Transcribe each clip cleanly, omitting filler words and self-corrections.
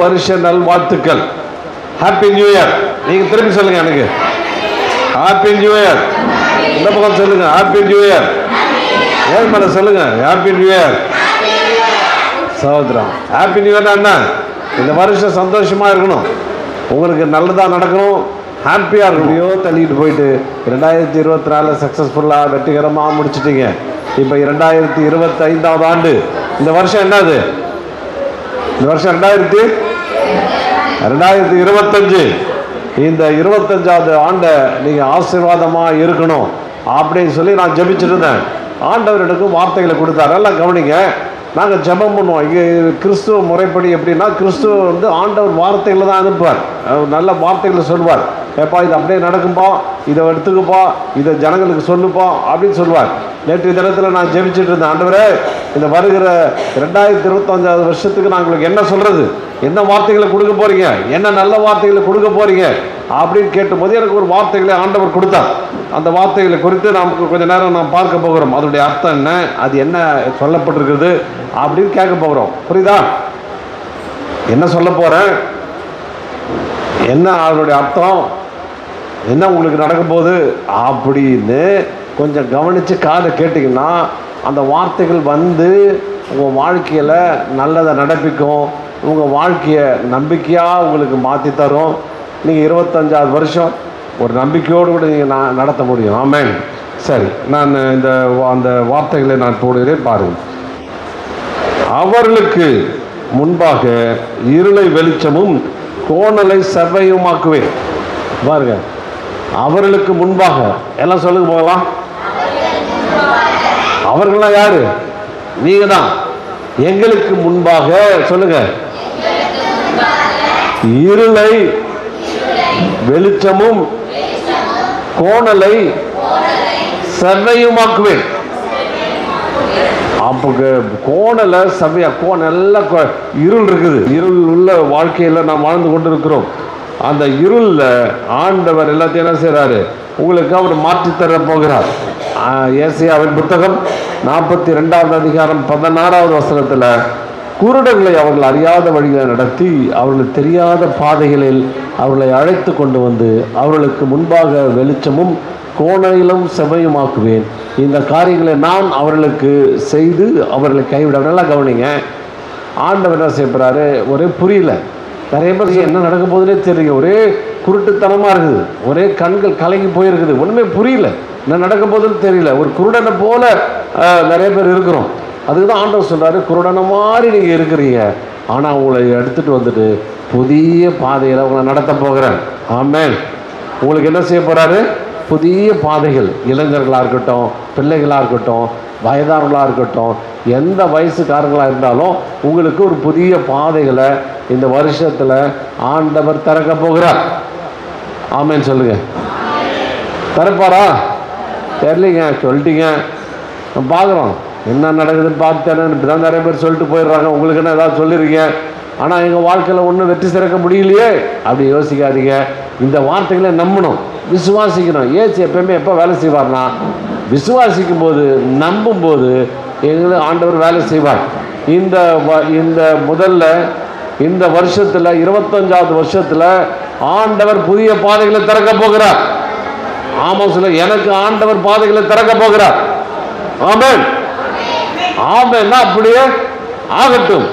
வருஷ நல்வாழ்த்துக்கள். Happy new year. நீங்க திரும்பி சொல்லுங்க எனக்கு. Happy new year. இந்த பக்கம் சொல்லுங்க. Happy new year. ஏன் மேல சொல்லுங்க. Happy new year. சகோதரம், ஹாப்பி நியூ இயர் என்ன? இந்த வருஷம் சந்தோஷமா இருக்கணும், உங்களுக்கு நல்லதா நடக்கணும், ஹாப்பியா இருக்கணும். தள்ளிட்டு போயிட்டு 2024 சக்சஸ்ஃபுல்லா வெற்றிகரமா முடிச்சிட்டீங்க. இப்போ 2025வது ஆண்டு. இந்த வருஷம் என்னது? இந்த வருஷம் 2025. இந்த 25வது ஆண்டை நீங்க ஆசீர்வாதமா இருக்கணும் அப்படின்னு சொல்லி நான் ஜெபிச்சுட்டு இருந்தேன். ஆண்டவர் எனக்கு வார்த்தைகளை கொடுத்தாரு. எல்லாம் கவனிங்க. நாங்கள் ஜெபம் பண்ணுவோம். இங்கே கிறிஸ்துவ முறைப்படி எப்படின்னா, கிறிஸ்துவ வந்து ஆண்டவர் வார்த்தைகளை தான் அனுப்புவார். நல்ல வார்த்தைகளை சொல்வார். எப்பா இது அப்படியே நடக்கும்பா, இதை எடுத்துக்குப்பா, இதை ஜனங்களுக்கு சொல்லுப்பா அப்படின்னு சொல்லுவார். நேற்று தினத்தில் நான் ஜெபிச்சுட்டு இருந்தேன். ஆண்டவரே, இந்த வருகிற 2025வது வருஷத்துக்கு நான் உங்களுக்கு என்ன சொல்கிறது, என்ன வார்த்தைகளை கொடுக்க போகிறீங்க, என்ன நல்ல வார்த்தைகளை கொடுக்க போகிறீங்க அப்படின்னு கேட்டும்போது எனக்கு ஒரு வார்த்தைகளை ஆண்டவர் கொடுத்தார். அந்த வார்த்தைகளை குறித்து நமக்கு கொஞ்ச நேரம் நாம் பார்க்க போகிறோம். அதனுடைய அர்த்தம் என்ன, அது என்ன சொல்லப்பட்டிருக்குது அப்படின்னு கேட்க போகிறோம். புரியுதா? என்ன சொல்ல போகிறேன், என்ன அதனுடைய அர்த்தம், என்ன உங்களுக்கு நடக்க போகுது அப்படின்னு கொஞ்சம் கவனித்து காதை கேட்டிங்கன்னா அந்த வார்த்தைகள் வந்து உங்கள் வாழ்க்கையில் நல்லதை நடப்பிக்கும். உங்கள் வாழ்க்கையை நம்பிக்கையாக உங்களுக்கு மாற்றி தரும். நீங்கள் 25வது வருஷம் ஒரு நம்பிக்கையோடு கூட நீங்கள் நடத்த முடியும். ஆமென். சரி, நான் அந்த வார்த்தைகளை நான் போடுகிறேன் பாருங்கள். அவர்களுக்கு முன்பாக இருளை வெளிச்சமும் கோணலை செவ்வையுமாக்குவேன். பாருங்க, அவர்களுக்கு முன்பாக. எல்லாம் சொல்லுங்க போகலாம். அவர்கள்லாம் யாரு? நீங்க தான். எங்களுக்கு முன்பாக சொல்லுங்க. இருளை வெளிச்சமும் கோணலை செவ்வையுமாக்குவேன். அப்போ கோணலை செவ்வையா, எல்லாம் இருள் இருக்குது. இருள் உள்ள வாழ்க்கையில் நாம் வாழ்ந்து கொண்டு இருக்கிறோம். அந்த இருளில் ஆண்டவர் எல்லாத்தையும் என்ன செய்கிறாரு, உங்களுக்கு அவர் மாற்றித்தர போகிறார். ஏசாயாவின் புத்தகம் 42வது அதிகாரம் 16வது வசனத்தில், குருடர்களை அவர்கள் அறியாத வழிகளை நடத்தி அவர்களுக்கு தெரியாத பாதைகளில் அவர்களை அழைத்து கொண்டு வந்து அவர்களுக்கு முன்பாக வெளிச்சமும் கோணையிலும் செவ்வையுமாக்குவேன். இந்த காரியங்களை நான் அவர்களுக்கு செய்து அவர்களை கைவிட. நல்லா கவனிங்க. ஆண்டவர் என்ன செய்யப்படுறாரு, ஒரே புரியல. நிறைய பேர் என்ன நடக்க போகுதுன்னே தெரியல. ஒரே குருட்டுத்தனமாக இருக்குது. ஒரே கண்கள் கலங்கி போயிருக்குது. ஒன்றுமே புரியல. என்ன நடக்க போகுதுன்னு தெரியல. ஒரு குருடனை போல நிறைய பேர் இருக்கிறோம். அதுக்கு தான் ஆண்டவர் சொல்கிறாரு, குருடனை மாதிரி நீங்கள் இருக்கிறீங்க, ஆனால் உங்களை எடுத்துகிட்டு வந்துட்டு புதிய பாதையில் உங்களை நடத்த போகிறேன். ஆமென். உங்களுக்கு என்ன செய்ய போகிறாரு? புதிய பாதைகள். இளைஞர்களாக இருக்கட்டும், பிள்ளைகளாக இருக்கட்டும், வயதானவர்களாக இருக்கட்டும், எந்த வயசுக்காரங்களாக இருந்தாலும் உங்களுக்கு ஒரு புதிய பாதைகளை இந்த வருஷத்தில் ஆண்டவர் திறக்க போகிறார். ஆமென் சொல்லுங்க. திறப்பாரா? தெரியலைங்க, சொல்லிட்டீங்க. நம்ம பார்க்குறோம் என்ன நடக்குதுன்னு பார்த்தேன்னு. இப்படி தான் நிறைய பேர் சொல்லிட்டு போயிடுறாங்க. உங்களுக்கு என்ன ஏதாவது சொல்லியிருக்கீங்க, ஆனால் எங்கள் வாழ்க்கையில் ஒன்றும் வெற்றி சிறக்க முடியலையே அப்படி யோசிக்காதீங்க. இந்த வார்த்தைகளை நம்பணும், விசுவாசிக்கணும். ஏசு எப்பயுமே எப்போ வேலை செய்வார்னா, விசுவாசிக்கும் போது, நம்பும் போது எங்களுக்கு ஆண்டவர் வேலை செய்வார். இந்த முதல்ல இந்த வருஷத்தில் 25வது வருஷத்தில் ஆண்டவர் புதிய பாதைகளை திறக்க போகிறார். ஆமாம் சொல்ல, எனக்கு ஆண்டவர் பாதைகளை திறக்க போகிறார். ஆமென். ஆமென்னா அப்படியே ஆகட்டும்,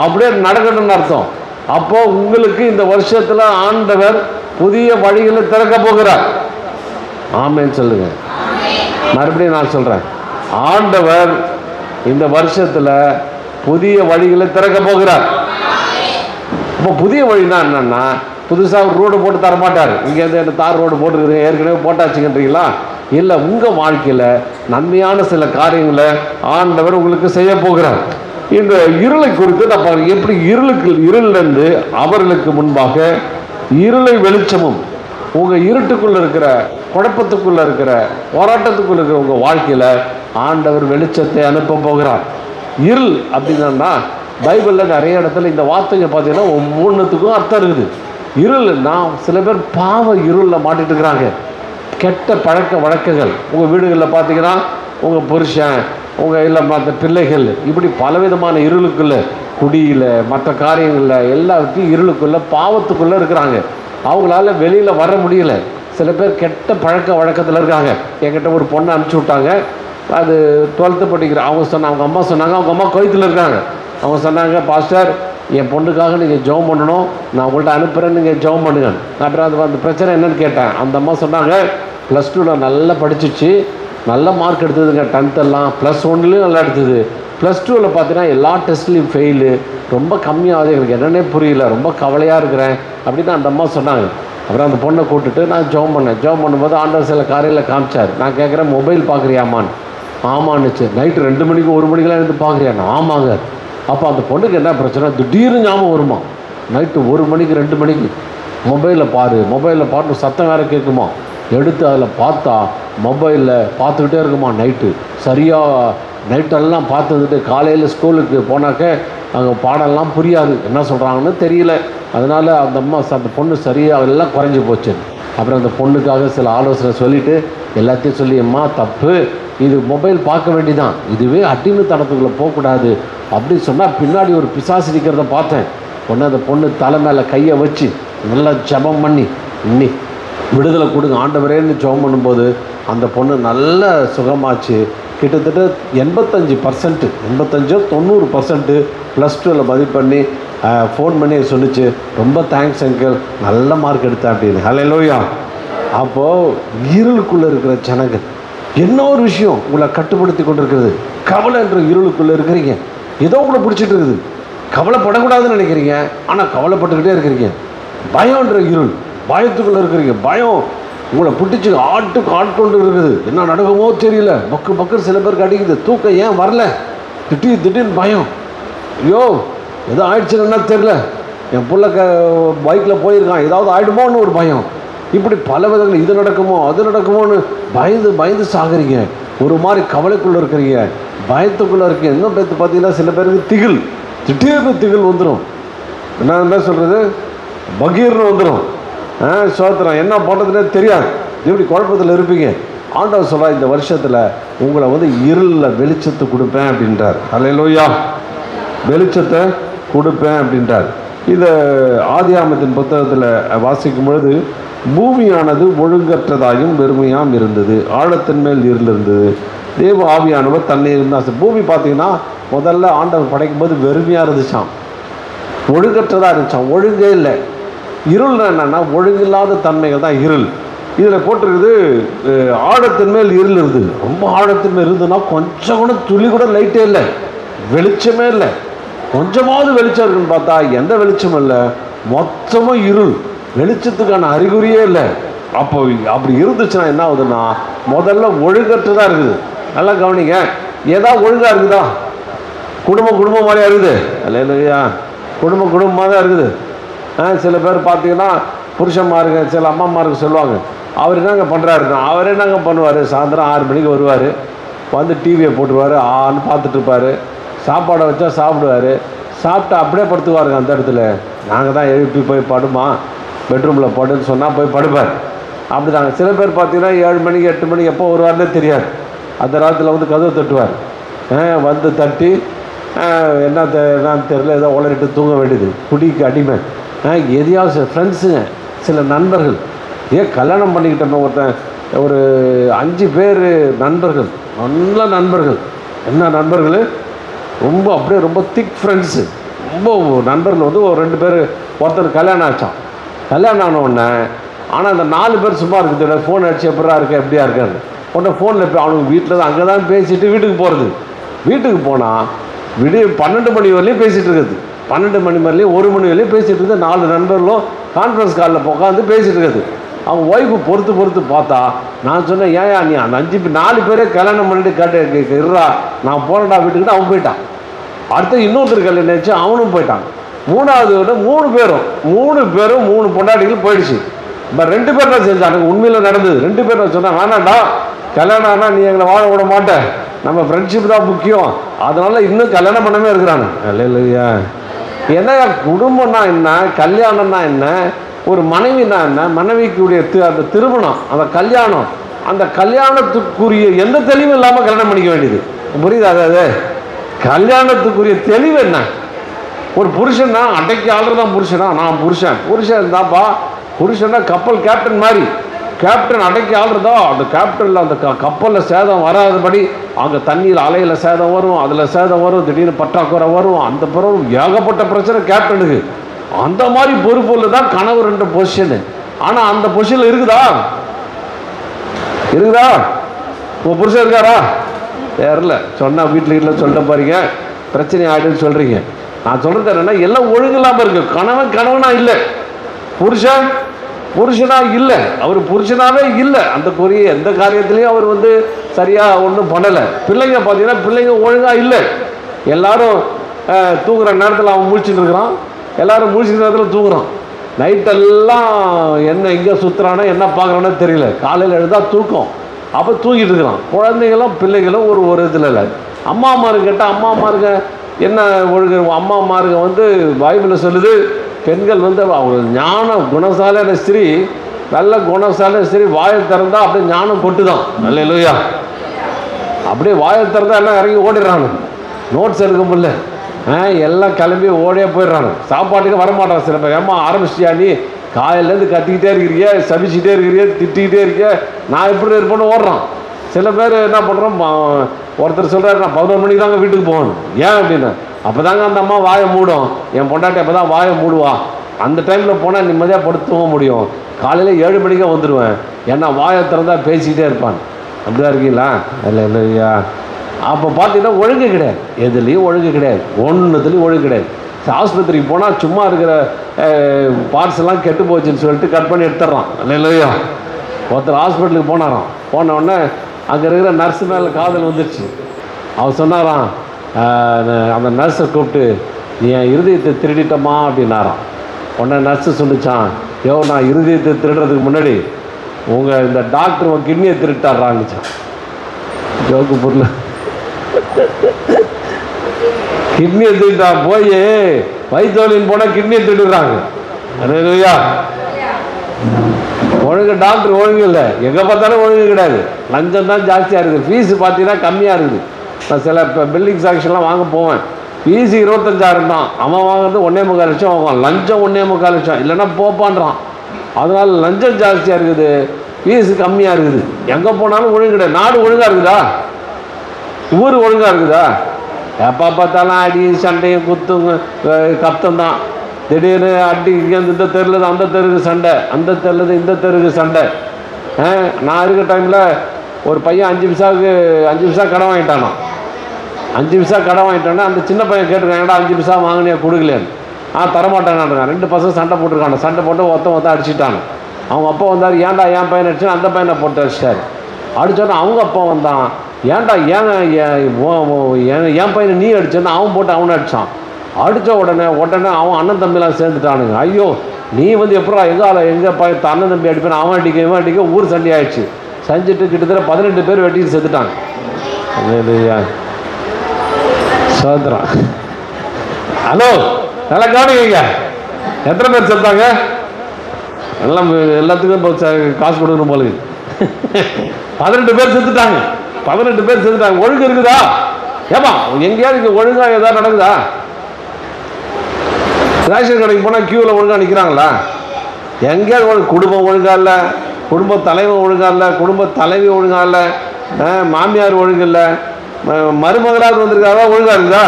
அப்படியே நடக்கணும்னு அர்த்தம். அப்போ உங்களுக்கு இந்த வருஷத்தில் ஆண்டவர் புதிய வழிகளை திறக்க போகிறார். ஆமென் சொல்லுங்க. மறுபடியும் நான் சொல்றேன், ஆண்டவர் இந்த வருஷத்துல புதிய வழிகளை திறக்க போகிறார். இப்போ புதிய வழினா என்னன்னா, புதுசாக ஒரு ரோடு போட்டு தரமாட்டார். இங்கேருந்து என்ன தார் ரோடு போட்டுருக்குறேன் ஏற்கனவே போட்டாச்சுங்கன்றீங்களா? இல்லை, உங்கள் வாழ்க்கையில் நன்மையான சில காரியங்களை ஆண்டவர் உங்களுக்கு செய்ய போகிறார். இந்த இருளை குறித்து நான் பாருங்க, எப்படி இருளிலிருந்து அவர்களுக்கு முன்பாக இருளை வெளிச்சமும், உங்கள் இருட்டுக்குள்ளே இருக்கிற, குழப்பத்துக்குள்ளே இருக்கிற, போராட்டத்துக்குள்ளே இருக்கிற உங்கள் வாழ்க்கையில் ஆண்டவர் வெளிச்சத்தை அனுப்ப போகிறார். இருள் அப்படின்னா பைபிளில் நிறைய இடத்துல இந்த வார்த்தைங்க பார்த்தீங்கன்னா ஒவ்வொன்றுத்துக்கும் அர்த்தம் இருக்குது. இருள்னா சில பேர் பாவ இருளில் மாட்டிட்டு இருக்கிறாங்க. கெட்ட பழக்க வழக்கங்கள் உங்கள் வீடுகளில் பார்த்தீங்கன்னா, உங்கள் புருஷன், உங்கள் இல்லை மற்ற பிள்ளைகள், இப்படி பலவிதமான இருளுக்குள்ள குடியில், மற்ற காரியங்களில் எல்லாத்தையும் இருளுக்குள்ளே பாவத்துக்குள்ளே இருக்கிறாங்க. அவங்களால வெளியில் வர முடியல. சில பேர் கெட்ட பழக்க வழக்கத்தில் இருக்காங்க. என்கிட்ட ஒரு பொண்ணை அனுப்பிச்சி விட்டாங்க. அது 12th படிக்கிற. அவங்க அம்மா சொன்னாங்க, அவங்க அம்மா கோயத்தில் இருக்காங்க. அவங்க சொன்னாங்க, பாஸ்டர் என் பொண்ணுக்காக நீங்கள் ஜெபம் பண்ணணும், நான் உங்கள்கிட்ட அனுப்புகிறேன், நீங்கள் ஜெபம் பண்ணுங்க. அப்புறம் அந்த பிரச்சனை என்னன்னு கேட்டேன். அந்த அம்மா சொன்னாங்க, +2 நல்லா படிச்சிச்சு, நல்ல மார்க் எடுத்ததுங்க. 10th எல்லாம் +1லேயும் நல்லா எடுத்தது. +2 பார்த்தீங்கன்னா எல்லா டெஸ்ட்லேயும் ஃபெயிலு, ரொம்ப கம்மியாகுது, எனக்கு என்னென்னே புரியல, ரொம்ப கவலையாக இருக்கிறேன் அப்படின்னு அந்த அம்மா சொன்னாங்க. அப்புறம் அந்த பொண்ணை கூப்பிட்டுட்டு நான் ஜெபம் பண்ணேன். ஜெபம் பண்ணும்போது ஆண்டவர் சில காரியங்களை காமிச்சார். நான் கேட்குறேன், மொபைல் பார்க்குறியாமான்னு. ஆமான்னுச்சு. நைட்டு 2 மணிக்கு 1 மணிக்கெலாம் எடுத்து பார்க்குறியாண்ணா. ஆமாங்க. அப்போ அந்த பொண்ணுக்கு என்ன பிரச்சனை, திடீர்னு ஞாபகம் வருமா, நைட்டு 1 மணிக்கு 2 மணிக்கு மொபைலில் பாரு சத்தம் வேறு கேட்குமா. எடுத்து அதில் பார்த்தா மொபைலில் பார்த்துக்கிட்டே இருக்குமா நைட்டு. சரியாக நைட்டெல்லாம் பார்த்துக்கிட்டு காலையில் ஸ்கூலுக்கு போனாக்க அங்கே பாடம்லாம் புரியாது, என்ன சொல்கிறாங்கன்னு தெரியல. அதனால் அந்த பொண்ணு சரியாக எல்லாம் குறைஞ்சி போச்சு. அப்புறம் அந்த பொண்ணுக்காக சில ஆலோசனை சொல்லிவிட்டு எல்லாத்தையும் சொல்லி, அம்மா தப்பு, இது மொபைல் பார்க்க வேண்டிதான், இதுவே அடிமை தடத்துக்குள்ளே போகக்கூடாது அப்படின்னு சொன்னால் பின்னாடி ஒரு பிசாசு இருக்கிறத பார்த்தேன். உடனே அந்த பொண்ணு தலை மேலே கையை வச்சு நல்லா ஜெபம் பண்ணி, இன்னி விடுதலை கொடுங்க ஆண்டவரேன்னு ஜெபம் பண்ணும்போது அந்த பொண்ணு நல்ல சுகமாச்சு. கிட்டத்தட்ட 85%, 90% +2 மதிப்பு பண்ணி ஃபோன் பண்ணி சொல்லிச்சு, ரொம்ப தேங்க்ஸ் அங்கிள், நல்ல மார்க் எடுத்தேன் அப்படின்னு. ஹல்லேலூயா. அப்போது இருளுக்குள்ளே இருக்கிற ஜனங்கள் என்ன ஒரு விஷயம் உங்களை கட்டுப்படுத்தி கொண்டு இருக்கிறது. கவலை என்ற இருளுக்குள்ளே இருக்கிறீங்க, ஏதோ உங்களை பிடிச்சிட்டு இருக்குது. கவலைப்படக்கூடாதுன்னு நினைக்கிறீங்க, ஆனால் கவலைப்பட்டுக்கிட்டே இருக்கிறீங்க. பயம்ன்ற இருள், பயத்துக்குள்ளே இருக்கிறீங்க. பயம் உங்களை பிடிச்சி ஆட்கொண்டு இருக்குது. என்ன நடக்குமோ தெரியல, பக்கு சில பேருக்கு அடிக்குது. தூக்கம் ஏன் வரல, திடீர்னு பயம். ஐயோ ஏதோ ஆயிடுச்சுன்னா தெரியல, என் பிள்ளை பைக்கில் போயிருக்கான், ஏதாவது ஆகிடுமோன்னு ஒரு பயம். இப்படி பல விதங்கள், இது நடக்குமோ அது நடக்குமோன்னு பயந்து சாகுறீங்க. ஒரு மாதிரி கவலைக்குள்ளே இருக்கிறீங்க, பயத்துக்குள்ளே இருக்கீங்க. இன்னும் பேர்த்து பார்த்தீங்கன்னா சில பேருக்கு திடீர்னு திகில் வந்துடும். என்ன சொல்கிறது, பகீர்னு வந்துடும். சோத்திரம் என்ன பண்ணுறதுனே தெரியாது, இப்படி குழப்பத்தில் இருப்பீங்க. ஆண்டவர் சொல்ல, இந்த வருஷத்தில் உங்களை இருளில் வெளிச்சத்தை கொடுப்பேன் அப்படின்றார். ஹல்லேலூயா. வெளிச்சத்தை கொடுப்பேன் அப்படின்றார். இதை ஆதியாகமத்தின் புத்தகத்தில் வாசிக்கும் பொழுது, பூமியானது ஒழுங்கற்றதாயும் வெறுமையாம் இருந்தது, ஆழத்தின் மேல் இருந்தது, தேவ ஆவியானவர் தண்ணீர் இருந்தால். பூமி பார்த்தீங்கன்னா முதல்ல ஆண்டவர் படைக்கும் போது வெறுமையாக இருந்துச்சான், ஒழுங்கற்றதாக இருந்துச்சான், ஒழுங்கே இல்லை. இருள்னா என்னென்னா ஒழுங்கில்லாத தன்மைகள் தான் இருள். இதில் போட்டிருக்குது ஆழத்தின் மேல் இருள் இருக்குது. ரொம்ப ஆழத்தின் மேல் இருந்ததுன்னா கொஞ்சம் கூட துளி கூட லைட்டே இல்லை, வெளிச்சமே இல்லை. கொஞ்சமாவது வெளிச்சம் இருக்குன்னு பார்த்தா எந்த வெளிச்சமும் இல்லை, மொத்தமும் இருள், வெளிச்சத்துக்கான அறிகுறியே இல்லை. அப்போ அப்படி இருந்துச்சுன்னா என்ன ஆகுதுன்னா, முதல்ல ஒழுங்கற்றதாக இருக்குது. நல்லா கவனிங்க, ஏதாவது ஒழுங்காக இருக்குதா? குடும்பம் மாதிரியா இருக்குது? இல்லையா, குடும்பமாக தான் இருக்குது. சில பேர் பார்த்தீங்கன்னா புருஷன்மாருங்க, சில அம்மாமாருக்கு சொல்லுவாங்க, அவர் என்னங்க பண்ணுறாருன்னா, அவர் என்னங்க பண்ணுவார், சாயந்தரம் 6 மணிக்கு வருவார், டிவியை போட்டுருவார், ஆன்னு பார்த்துட்ருப்பார், சாப்பாடை வச்சா சாப்பிடுவார், சாப்பிட்டு அப்படியே படுத்துவாருங்க அந்த இடத்துல. நாங்கள் தான் எழுப்பி போய் படுமா, பெட்ரூமில் படுன்னு சொன்னால் போய் படுப்பார். அப்படி தாங்க. சில பேர் பார்த்தீங்கன்னா 7 மணிக்கு 8 மணிக்கு எப்போ வருவார்னே தெரியாது. அந்த ராத்திரியில் கதவை தட்டுவார். தட்டி என்னன்னு தெரியல, ஏதோ உளறிட்டு தூங்க வேண்டியது. குடிக்கு அடிமை. எதையாவது ஃப்ரெண்ட்ஸுங்க, சில நண்பர்கள், கல்யாணம் பண்ணிக்கிட்டோம் ஒருத்தன், ஒரு 5 பேர் நண்பர்கள், நல்ல நண்பர்கள். என்ன நண்பர்கள், ரொம்ப திக் ஃப்ரெண்ட்ஸு, ரொம்ப நண்பர்கள். ஒரு 2 பேர், ஒருத்தர் கல்யாணம் ஆச்சான். கல்யாணம் ஆன உடனே ஆனால் அந்த 4 பேர் சும்மா இருக்குது, ஃபோன் அடிச்சு எப்படா இருக்க எப்படியா இருக்கான்னு. உடனே ஃபோனில் அவனுக்கு வீட்டில் தான் அங்கே தான் பேசிட்டு வீட்டுக்கு போகிறது. வீட்டுக்கு போனால் விடிய 12 மணி வரலையும் பேசிகிட்டு இருக்குது. 12 மணி வரலையும் 1 மணி வரலையும் பேசிகிட்டு இருக்குது. 4 நண்பர்களும் கான்ஃபரன்ஸ் காலில் உட்காந்து பேசிகிட்டு இருக்குது. அவங்க ஒய்ஃபு பொறுத்து பார்த்தா, நான் சொன்னேன், ஏன் நீ அந்த 4 பேரே கல்யாணம் பண்ணிட்டு இருறா, நான் போனடா வீட்டுக்கிட்ட. அவன் போயிட்டான். அடுத்து இன்னொருத்தர் கல்யாணம் ஆச்சு, அவனும் போயிட்டான். 3வது விட 3 பேரும் 3 பொண்டாட்டிகள் போயிடுச்சு. இப்போ 2 பேர் தான் செஞ்சாங்க. உண்மையில் நடந்தது. 2 பேர் நான் சொன்னேன், வேணாண்டா, கல்யாணம் ஆனால் நீ எங்களை வாழ விட மாட்டேன், நம்ம ஃப்ரெண்ட்ஷிப் தான் முக்கியம், அதனால் இன்னும் கல்யாணம் பண்ணவே இருக்கிறாங்க. இல்லையா, என்ன குடும்பம்னா என்ன, கல்யாணம்னா என்ன, ஒரு மனைவினா என்ன, மனைவிக்குரிய அந்த திருமணம், அந்த கல்யாணம், அந்த கல்யாணத்துக்குரிய எந்த தெளிவும் இல்லாமல் கல்யாணம் பண்ணிக்க வேண்டியது. புரியுது? அதாவது கல்யாணத்துக்குரிய தெளிவு என்ன, ஒரு புருஷன்னா அன்றைக்கு ஆளுநர் தான் புருஷனா? நான் புருஷன் இருந்தாப்பா. புருஷன்னா கப்பல் கேப்டன் மாதிரி. கேப்டன் அன்றைக்கு ஆளுநர் தான். அந்த கேப்டனில் அந்த கப்பலில் சேதம் வராதபடி, அங்கே தண்ணியில் அலையில் சேதம் வரும், அதில் சேதம் வரும், திடீர்னு பற்றாக்குறை வரும், அந்த பிறகு ஏகப்பட்ட பிரச்சனை கேப்டனுக்கு. அந்த மாதிரி பொறுப்புல தான் கணவர் பொசிஷனு. ஆனால் அந்த பொசிஷனில் இருக்குதா? உங்கள் புருஷன் இருக்காரா? தெரியல. சொன்னால் வீட்டில் சொல்ல பாருங்க, பிரச்சனை ஆகிடுன்னு சொல்கிறீங்க. நான் சொல்கிறது என்னென்னா, எல்லாம் ஒழுங்கு இல்லாமல் இருக்கு. கணவனா இல்லை, புருஷனா இல்லை, அவர் புருஷனாவே இல்லை. அந்த குறிய எந்த காரியத்திலையும் அவர் சரியாக ஒன்றும் பண்ணலை. பிள்ளைங்க பார்த்தீங்கன்னா பிள்ளைங்க ஒழுங்காக இல்லை. எல்லாரும் தூங்குற நேரத்தில் அவன் முழிச்சுட்டு இருக்கிறான், எல்லாரும் முழிச்சுட்டு நேரத்தில் தூங்குறான். நைட்டெல்லாம் என்ன எங்கே சுற்றுறானோ என்ன பார்க்குறானோ தெரியல. காலையில் எழுந்தால் தூக்கம், அப்போ தூங்கிட்டு இருக்கிறான். குழந்தைங்களும் பிள்ளைகளும் ஒரு இதில் இல்லை. அம்மா அம்மாருக்கு கேட்டால் அம்மா அம்மாருங்க என்ன ஒழுங்கு? அம்மா அம்மாருங்க பைபிளில் சொல்லுது, பெண்கள் அவங்க ஞான குணசாலையான ஸ்திரீ, நல்ல குணசாலை ஸ்திரீ வாயை திறந்தா அப்படியே ஞானம் கொட்டுதான். அல்லேலூயா. அப்படியே வாயை திறந்தா எல்லாம் இறங்கி ஓடிடுறாங்க, நோட்ஸ் எடுக்க முடியல, எல்லாம் கிளம்பி ஓடியே போயிடுறாங்க. சாப்பாட்டுக்கு வரமாட்டான். சில பேர், ஏம்மா ஆரம்பிச்சிட்டியா நீ? காலையிலேருந்து கத்திக்கிட்டே இருக்கிறிய, சபிச்சுட்டே இருக்கிறிய, திட்டிக்கிட்டே இருக்கிய, நான் எப்படி இருப்பேன்னு ஓடுறான். சில பேர் என்ன பண்ணுறோம், ஒருத்தர் சொல்கிறாரு, நான் 11 மணிக்கு தாங்க வீட்டுக்கு போகணும். ஏன் அப்படின்னா, அப்போ தாங்க அந்த அம்மா வாயை மூடும், என் பொண்டாட்டி அப்போ தான் வாயை மூடுவா, அந்த டைமில் போனால் நிம்மதியாக படுத்து தூங்க முடியும். காலையில் 7 மணிக்கே வந்துடுவேன், ஏன்னா வாயை திறந்தா பேசிக்கிட்டே இருப்பான். அப்படிதான் இருக்கீங்களா? இல்லையா? அப்போ பார்த்தீங்கன்னா ஒழுங்கு கிடையாது, எதுலேயும் ஒழுங்கு கிடையாது, ஒன்றுத்துலேயும் ஒழுங்கு கிடையாது. ஆஸ்பத்திரிக்கு போனால் சும்மா இருக்கிற பார்ட்ஸ் எல்லாம் கெட்டு போச்சுன்னு சொல்லிட்டு கட் பண்ணி எடுத்துட்றான். இல்லையா? ஒருத்தர் ஹாஸ்பிட்டலுக்கு போனாராம். போனவுடனே அங்கே இருக்கிற நர்ஸு மேலே காதல் வந்துடுச்சு. அவர் சொன்னாராம், அந்த நர்ஸை கூப்பிட்டு, நீ என் இருதயத்தை திருடிட்டமா அப்படின்னாராம். உடனே நர்ஸு சொல்லிச்சான், நான் இருதயத்தை திருடுறதுக்கு முன்னாடி உங்கள் இந்த டாக்டர் உங்கள் கிட்னியை திருட்டாடுறாங்கச்சான். ஜோக்கு பொருள், கிட்னியை திருட்டா போய் வயிற்றுவலின்னு போனால் கிட்னியை திருடுறாங்க. அதுயா ஒழுங்கு, டாக்டர் ஒழுங்கு இல்லை, எங்கே பார்த்தாலும் ஒழுங்கு கிடையாது. லஞ்சம் தான் ஜாஸ்தியாக இருக்குது. ஃபீஸு பார்த்தீங்கன்னா கம்மியாக இருக்குது. நான் சில இப்போ பில்டிங் சாங்ஷன்லாம் வாங்க போவேன், ஃபீஸு 25,000 தான், அவன் வாங்குறது 1.25 லட்சம் வாங்குவான். லஞ்சம் 1.25 லட்சம், இல்லைன்னா போப்பான்றான். அதனால் லஞ்சம் ஜாஸ்தியாக இருக்குது, ஃபீஸு கம்மியாக இருக்குது. எங்கே போனாலும் ஒழுங்கு கிடையாது. நாடு ஒழுங்காக இருக்குதா? ஊர் ஒழுங்காக இருக்குதா? எப்போ பார்த்தாலும் அடி சண்டையும் குத்துங்க கத்தம் தான். திடீர்னு அடி இந்த தெருவில் அந்த தெருக்கு சண்டை, அந்த தெருவில் இந்த தெருக்கு சண்டை. நான் இருக்கிற டைமில் ஒரு பையன் 5 பைசா கடன் வாங்கிட்டானோ. 5 பைசா கடன் வாங்கிட்டானே. அந்த சின்ன பையன் கேட்டிருக்கான், ஏன்டா 5 பைசா வாங்கினியா கொடுக்கலையான்னு. தரமாட்டானான். 2 பசங்க சண்டை போட்டிருக்காங்க. சண்டை போட்டு ஒருத்தன் அடிச்சுட்டாங்க. அவங்க அப்பா வந்தார், ஏன்டா என் பையனை அடிச்சுன்னு அந்த பையனை போட்டு அடிச்சிட்டாரு. அடித்தோன்னே அவங்க அப்பா வந்தான், ஏன்டா என் பையனை நீ அடிச்சேன்னு அவன் போட்டு அவனை அடித்தான். அடித்த உடனே அவன் அண்ணன் தம்பிலாம் சேர்ந்துட்டானுங்க. ஐயோ, நீ எப்படா எங்கள் பையன் அண்ணன் தம்பி அடிப்பேன், அவன் அடிக்க இவன் அடிக்க ஊர் சண்டை ஆயிடுச்சு. செஞ்சுட்டு கிட்டத்தட்ட 18 பேர் வெட்டிட்டு செத்துட்டாங்க. சோதரம். ஹலோ, நல்லா கவனிங்க, எத்தனை பேர் செத்தாங்க? எல்லாம் எல்லாத்துக்கும் காசு கொடுக்கணும் போல. 18 பேர் செத்துட்டாங்க. 18 பேர் செத்துட்டாங்க. ஒழுங்கு இருக்குதா? ஏமா எங்கேயாவது இங்கே ஒழுங்காக ஏதாவது நடக்குதா? ரேஷன் கடைக்கு போனால் கியூவில் ஒழுங்காக நிற்கிறாங்களா? எங்கேயாவது குடும்பம் ஒழுங்கா இல்லை, குடும்ப தலைவன் ஒழுங்கா இல்லை, குடும்ப தலைவி ஒழுங்கா இல்லை, மாமியார் ஒழுங்கு இல்லை, மருமகளாக வந்திருக்காதா? ஒழுங்காக இருக்குதா?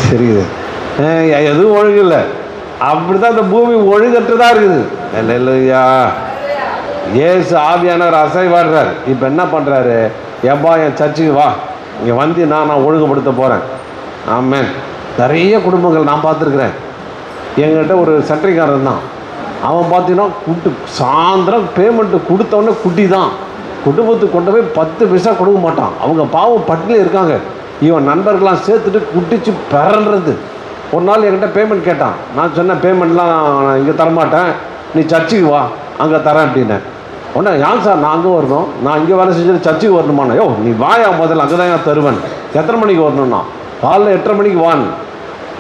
சரிது, எதுவும் ஒழுங்கு இல்லை. அப்படிதான் இந்த பூமி ஒழுங்கற்றதாக இருக்குது. இல்லையா? ஏசு ஆவியானவர் அசைவாடுறார். இப்போ என்ன பண்ணுறாரு? எப்பா என் சர்ச்சுக்கு வா, இங்கே வந்து நான் ஒழுங்குபடுத்த போகிறேன். ஆமென். நிறைய குடும்பங்கள் நான் பார்த்துருக்குறேன். எங்கிட்ட ஒரு சென்ட்ரிக்காரன் தான், அவன் பார்த்தீங்கன்னா சாயந்தரம் பேமெண்ட்டு கொடுத்தவொடனே குட்டி தான், குடும்பத்துக்கு கொண்டு போய் 10 பைசா கொடுக்க மாட்டான். அவங்க பாவம் பட்டினியில் இருக்காங்க. இவன் நண்பர்கள்லாம் சேர்த்துட்டு குட்டிச்சு பெறன்றது. ஒரு நாள் என்கிட்ட பேமெண்ட் கேட்டான். நான் சொன்னேன், பேமெண்ட்லாம் நான் இங்கே தரமாட்டேன், நீ சர்ச்சுக்கு வா, அங்கே தரேன் அப்படின்னேன். உடனே ஏன் சார் நான் அங்கே வரணும், நான் இங்கே வேலை செஞ்சுட்டு சர்ச்சுக்கு வரணுமாண்ணா? யோ நீ வாயா முதல்ல, அங்கே தான் நான் தருவேன். எத்தனை மணிக்கு வரணும்னா? காலைல 8:30 மணிக்கு வான்.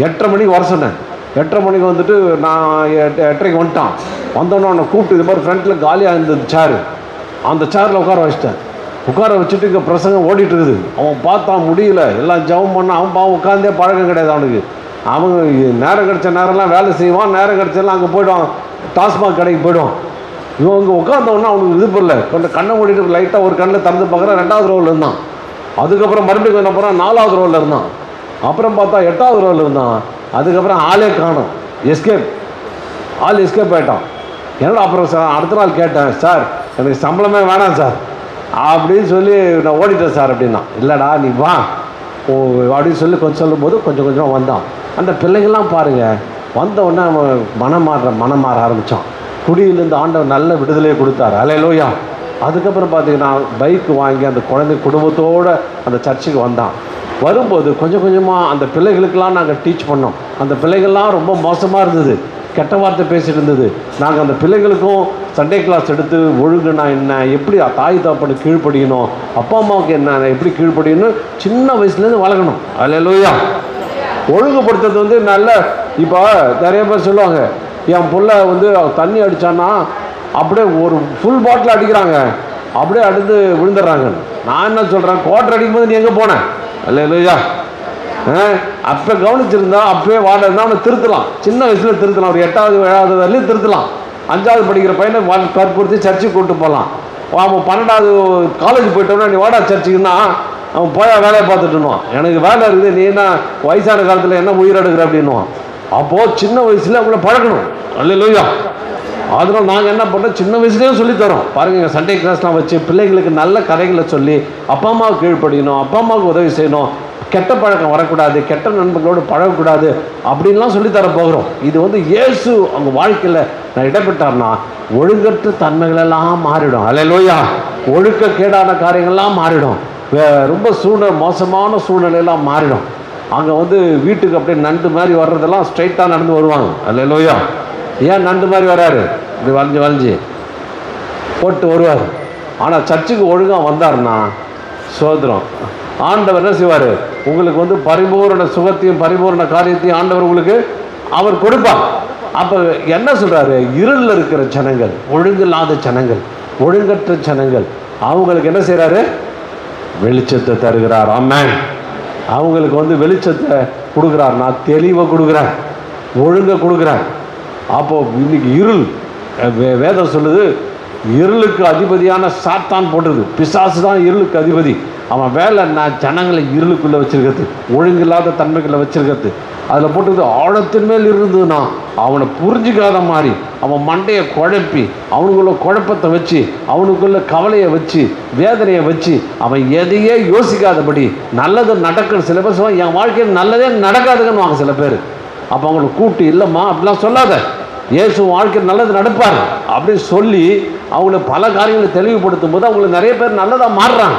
8:30 மணிக்கு வர சொன்னேன். 8:30 மணிக்கு வந்துட்டு நான் 8:30க்கு வந்துட்டான். வந்தோன்னே அவனை கூப்பிட்டு, இது மாதிரி ஃப்ரண்ட்டில் காலியாக இருந்தது சேரு, அந்த சேரில் உட்கார வச்சிட்டேன். உட்கார வச்சுட்டு இங்கே பிரசங்கம் ஓடிட்டு இருக்குது. அவன் பார்த்தா முடியல, எல்லாம் ஜெபம் பண்ண. அவன் பாவம் உட்காந்தே பழக்கம் கிடையாது அவனுக்கு. அவங்க நேரம் கிடச்ச நேரம்லாம் வேலை செய்வான், நேரம் கிடச்செல்லாம் அங்கே போய்டுவான், டாஸ்மாக் கடைக்கு போய்டுவான். இவன் இங்கே உட்காந்தவொன்னா அவனுக்கு இது பண்ணல, கொஞ்சம் கண்ணை மூடிட்டு லைட்டாக ஒரு கண்ணில் திறந்து பார்க்குறான், 2வது ரோவில் இருந்தான். அதுக்கப்புறம் மறுபடியும் என்ன போகிறான், 4வது ரோவில் இருந்தான். அப்புறம் பார்த்தா 8வது ரோவில் இருந்தான். அதுக்கப்புறம் ஆளே காணும், ஆள் எஸ்கேப் ஆகிட்டான். என்னடா அப்புறம் சார் அடுத்த நாள் கேட்டேன், சார் எனக்கு சம்பளமே வேணாம் சார் அப்படின்னு சொல்லி நான் ஓடிட்டேன் சார் அப்படின்னா. இல்லைடா நீ வா அப்படின்னு சொல்லி கொஞ்சம் சொல்லும்போது கொஞ்சம் கொஞ்சம் வந்தான். அந்த பிள்ளைகள்லாம் பாருங்கள், வந்தவுடனே அவன் மனம் மாற ஆரம்பித்தான். குடியிலேருந்து ஆண்டவர் நல்ல விடுதலையை கொடுத்தாரு. அல்லேலூயா. அதுக்கப்புறம் பார்த்தீங்கன்னா பைக் வாங்கி அந்த குழந்தை குடும்பத்தோடு அந்த சர்ச்சுக்கு வந்தான். வரும்போது கொஞ்சம் கொஞ்சமாக அந்த பிள்ளைகளுக்கெல்லாம் நாங்கள் டீச் பண்ணோம். அந்த பிள்ளைகள்லாம் ரொம்ப மோசமாக இருந்தது, கெட்ட வார்த்தை பேசிட்டு இருந்தது. நாங்கள் அந்த பிள்ளைகளுக்கும் சண்டே கிளாஸ் எடுத்து ஒழுங்குனா என்ன, எப்படி தாய் தாப்பனுக்கு கீழ்ப்படியணும், அப்பா அம்மாவுக்கு என்ன எப்படி கீழ்ப்படியணும் சின்ன வயசுலேருந்து வளர்க்கணும். அல்லேலூயா. ஒழுங்குபடுத்துறது வந்து நல்ல. இப்போ நிறைய பேர் சொல்லுவாங்க, என் புள்ள வந்து தண்ணி அடித்தான்னா அப்படியே ஒரு ஃபுல் பாட்டில் அடிக்கிறாங்க, அப்படியே அடுத்து விழுந்துடுறாங்க. நான் என்ன சொல்கிறேன், குவார்டர் அடிக்கும்போது நீ எங்கே போனேன்? அல்லேலூயா. அப்போ கவனிச்சிருந்தா அப்பவே வாடகை அவனை திருத்தலாம், சின்ன வயசில் திருத்தலாம். ஒரு 8வது 7வது வரலையும் திருத்தலாம். 5வது படிக்கிற பையனை கற்புறுத்தி சர்ச்சுக்கு கூப்பிட்டு போகலாம். அவன் 12வது காலேஜ் போயிட்டோம்னா நீ வாடா சர்ச்சுக்குன்னா அவன் போயா வேலையை பார்த்துட்டுனுவான். எனக்கு வேலை இருக்குது, நீ என்ன வயசான காலத்தில் என்ன உயிர் எடுக்கிற அப்படின்னுவான். அப்போது சின்ன வயசில் அவங்கள பழக்கணும். அல்லேலூயா. அதனால் நாங்கள் என்ன பண்ணுறோம், சின்ன வயசுலேயும் சொல்லித்தரோம். பாருங்கள், எங்கள் சண்டே கிளாஸ்லாம் வச்சு பிள்ளைங்களுக்கு நல்ல கதைகளை சொல்லி அப்பா அம்மாவுக்கு கீழ்ப்படியணும், அப்பா அம்மாவுக்கு உதவி செய்யணும், கெட்ட பழக்கம் வரக்கூடாது, கெட்ட நண்பர்களோடு பழகக்கூடாது அப்படின்லாம் சொல்லித்தர போகிறோம். இது வந்து இயேசு அவங்க வாழ்க்கையில் நான் இடப்பட்டார்னா ஒழுங்கற்ற தன்மைகளெல்லாம் மாறிடும். அல்லேலூயா. ஒழுக்கக்கேடான காரியங்கள்லாம் மாறிடும். ரொம்ப மோசமான சூழ்நிலையெல்லாம் மாறிடும். அங்கே வந்து வீட்டுக்கு அப்படியே நண்டு மாதிரி வர்றதெல்லாம் ஸ்ட்ரைட்டாக நடந்து வருவாங்க. அல்லேலூயா. ஏன் நண்டு மாதிரி வராரு, இப்படி வளைஞ்சு போட்டு வருவார். ஆனால் சர்ச்சுக்கு ஒழுங்காக வந்தார்னா சோதரம் ஆண்டவர் என்ன செய்வார், உங்களுக்கு வந்து பரிபூரண சுகத்தையும் பரிபூரண காரியத்தையும் ஆண்டவர் உங்களுக்கு அவர் கொடுப்பார். அப்போ என்ன சொல்கிறாரு, இருளில் இருக்கிற ஜனங்கள், ஒழுங்கில்லாத ஜனங்கள், ஒழுங்கற்ற ஜனங்கள், அவங்களுக்கு என்ன செய்கிறாரு, வெளிச்சத்தை தருகிறார். ஆமென். அவங்களுக்கு வந்து வெளிச்சத்தை கொடுக்குறாருனா தெளிவை கொடுக்குறார், ஒழுங்கை கொடுக்குறார். அப்போது இன்னைக்கு இருள், வேதம் சொல்லுது, இருளுக்கு அதிபதியான சாத்தான் போட்டுருது. பிசாசு தான் இருளுக்கு அதிபதி. அவன் வேலை நான் ஜனங்களை இருளுக்குள்ளே வச்சுருக்கிறது, ஒழுங்கில்லாத தன்மைகளை வச்சுருக்கிறது. அதில் போட்டுருது ஆழத்தின் மேல் இருந்ததுன்னா அவனை புரிஞ்சிக்காத மாதிரி அவன் மண்டையை குழப்பி அவனுக்குள்ள குழப்பத்தை வச்சு அவனுக்குள்ள கவலையை வச்சு வேதனையை வச்சு அவன் எதையே யோசிக்காதபடி நல்லது நடக்குன்னு சில பேர் சொல்லுவாங்க, என் வாழ்க்கையில் நல்லதே நடக்காதுன்னு வாங்க சில பேர். அப்போ அவங்களை கூப்பிட்டு இல்லைம்மா அப்படிலாம் சொல்லாத, இயேசு வாழ்க்கையில் நல்லது நடப்பார் அப்படின்னு சொல்லி அவங்களை பல காரியங்களை தெளிவுபடுத்தும் போது அவங்களுக்கு நிறைய பேர் நல்லதாக மாறுறாங்க.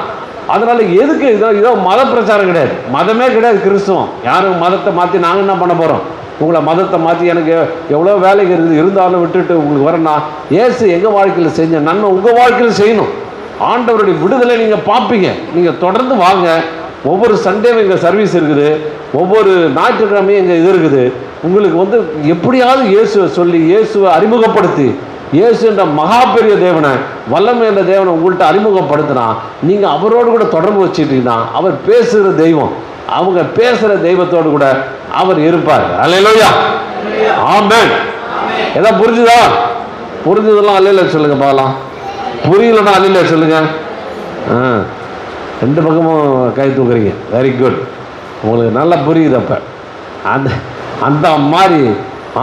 அதனால் எதுக்கு இதோ மத பிரச்சாரம் கிடையாது, மதமே கிடையாது கிறிஸ்துவம். யாரும் மதத்தை மாற்றி நாங்கள் என்ன பண்ண போகிறோம், உங்களை மதத்தை மாற்றி எனக்கு எவ்வளோ வேலைக்கு இருந்தாலும் விட்டுட்டு உங்களுக்கு வரேன்னா இயேசு எங்கள் வாழ்க்கையில் செஞ்ச நன்மை உங்கள் வாழ்க்கையில் செய்யணும். ஆண்டவருடைய விடுதலை நீங்கள் பார்ப்பீங்க. நீங்கள் தொடர்ந்து வாங்க. ஒவ்வொரு சண்டேவும் எங்கள் சர்வீஸ் இருக்குது, ஒவ்வொரு ஞாயிற்றுக்கிழமையும் எங்கள் இது இருக்குது. உங்களுக்கு வந்து எப்படியாவது இயேசுவை சொல்லி இயேசுவை அறிமுகப்படுத்தி இயேசு என்ற மகா பெரிய தேவனை, வல்லமை என்ற தேவனை உங்கள்கிட்ட அறிமுகப்படுத்தினா நீங்கள் அவரோடு கூட தொடர்பு வச்சுட்டீங்கன்னா அவர் பேசுகிற தெய்வம், அவங்க பேசுகிற தெய்வத்தோடு கூட அவர் இருப்பார். அல்லேலூயா. ஆமென். எதாவது புரிஞ்சுதா? புரிஞ்சதெல்லாம் அல்லேலூயா சொல்லுங்க பார்க்கலாம். புரியலன்னா அல்லேலூயா சொல்லுங்க. ரெண்டு பக்கமும் கை தூக்குறீங்க, வெரி குட். உங்களுக்கு நல்லா புரியுது. அப்போ அந்த மாதிரி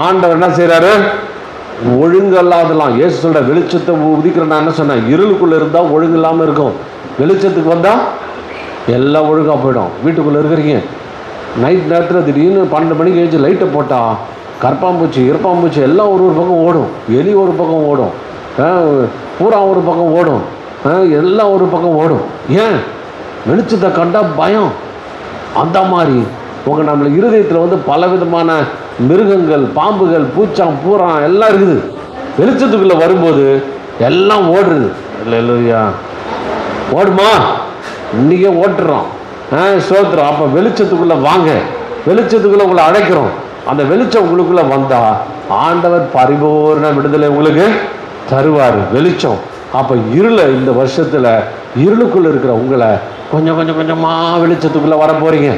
ஆண்டவர் என்ன செய்கிறாரு, ஒழுங்கல்லாதெல்லாம் இயேசு சொல்கிற வெளிச்சத்தை உதிக்கிறேன். நான் என்ன சொன்னேன், இருளுக்குள்ளே இருந்தால் ஒழுங்கு இல்லாமல் இருக்கும், வெளிச்சத்துக்கு வந்தால் எல்லாம் ஒழுங்காக போயிடும். வீட்டுக்குள்ளே இருக்கிறீங்க, நைட் நேரத்தில் திடீர்னு 12 மணிக்கு எழுச்சி லைட்டை போட்டால் கற்பாம்பூச்சி இறப்பாம்பூச்சி எல்லாம் ஒரு பக்கம் ஓடும், எலி ஒரு பக்கம் ஓடும், பூரா ஒரு பக்கம் ஓடும், எல்லாம் ஒரு பக்கம் ஓடும். ஏன்? வெளிச்சத்தை கண்டால் பயம். அந்த மாதிரி உங்கள் நம்மள இருதயத்தில் வந்து பலவிதமான மிருகங்கள், பாம்புகள், பூச்சாம், பூரான் எல்லாம் இருக்குது. வெளிச்சத்துக்குள்ளே வரும்போது எல்லாம் ஓடுறது. இல்லையா? ஓடுமா? இன்றைக்கே ஓட்டுறோம். சோத்துறோம். அப்போ வெளிச்சத்துக்குள்ளே வாங்க, வெளிச்சத்துக்குள்ளே உங்களை அழைக்கிறோம். அந்த வெளிச்சம் உங்களுக்குள்ளே வந்தால் ஆண்டவர் பரிபூர்ண விடுதலை உங்களுக்கு தருவார், வெளிச்சம். அப்போ இருளை இந்த வருஷத்தில் இருளுக்குள்ளே இருக்கிற உங்களை கொஞ்சம் கொஞ்சம் கொஞ்சமாக வெளிச்சத்துக்குள்ளே வர போகிறீங்க.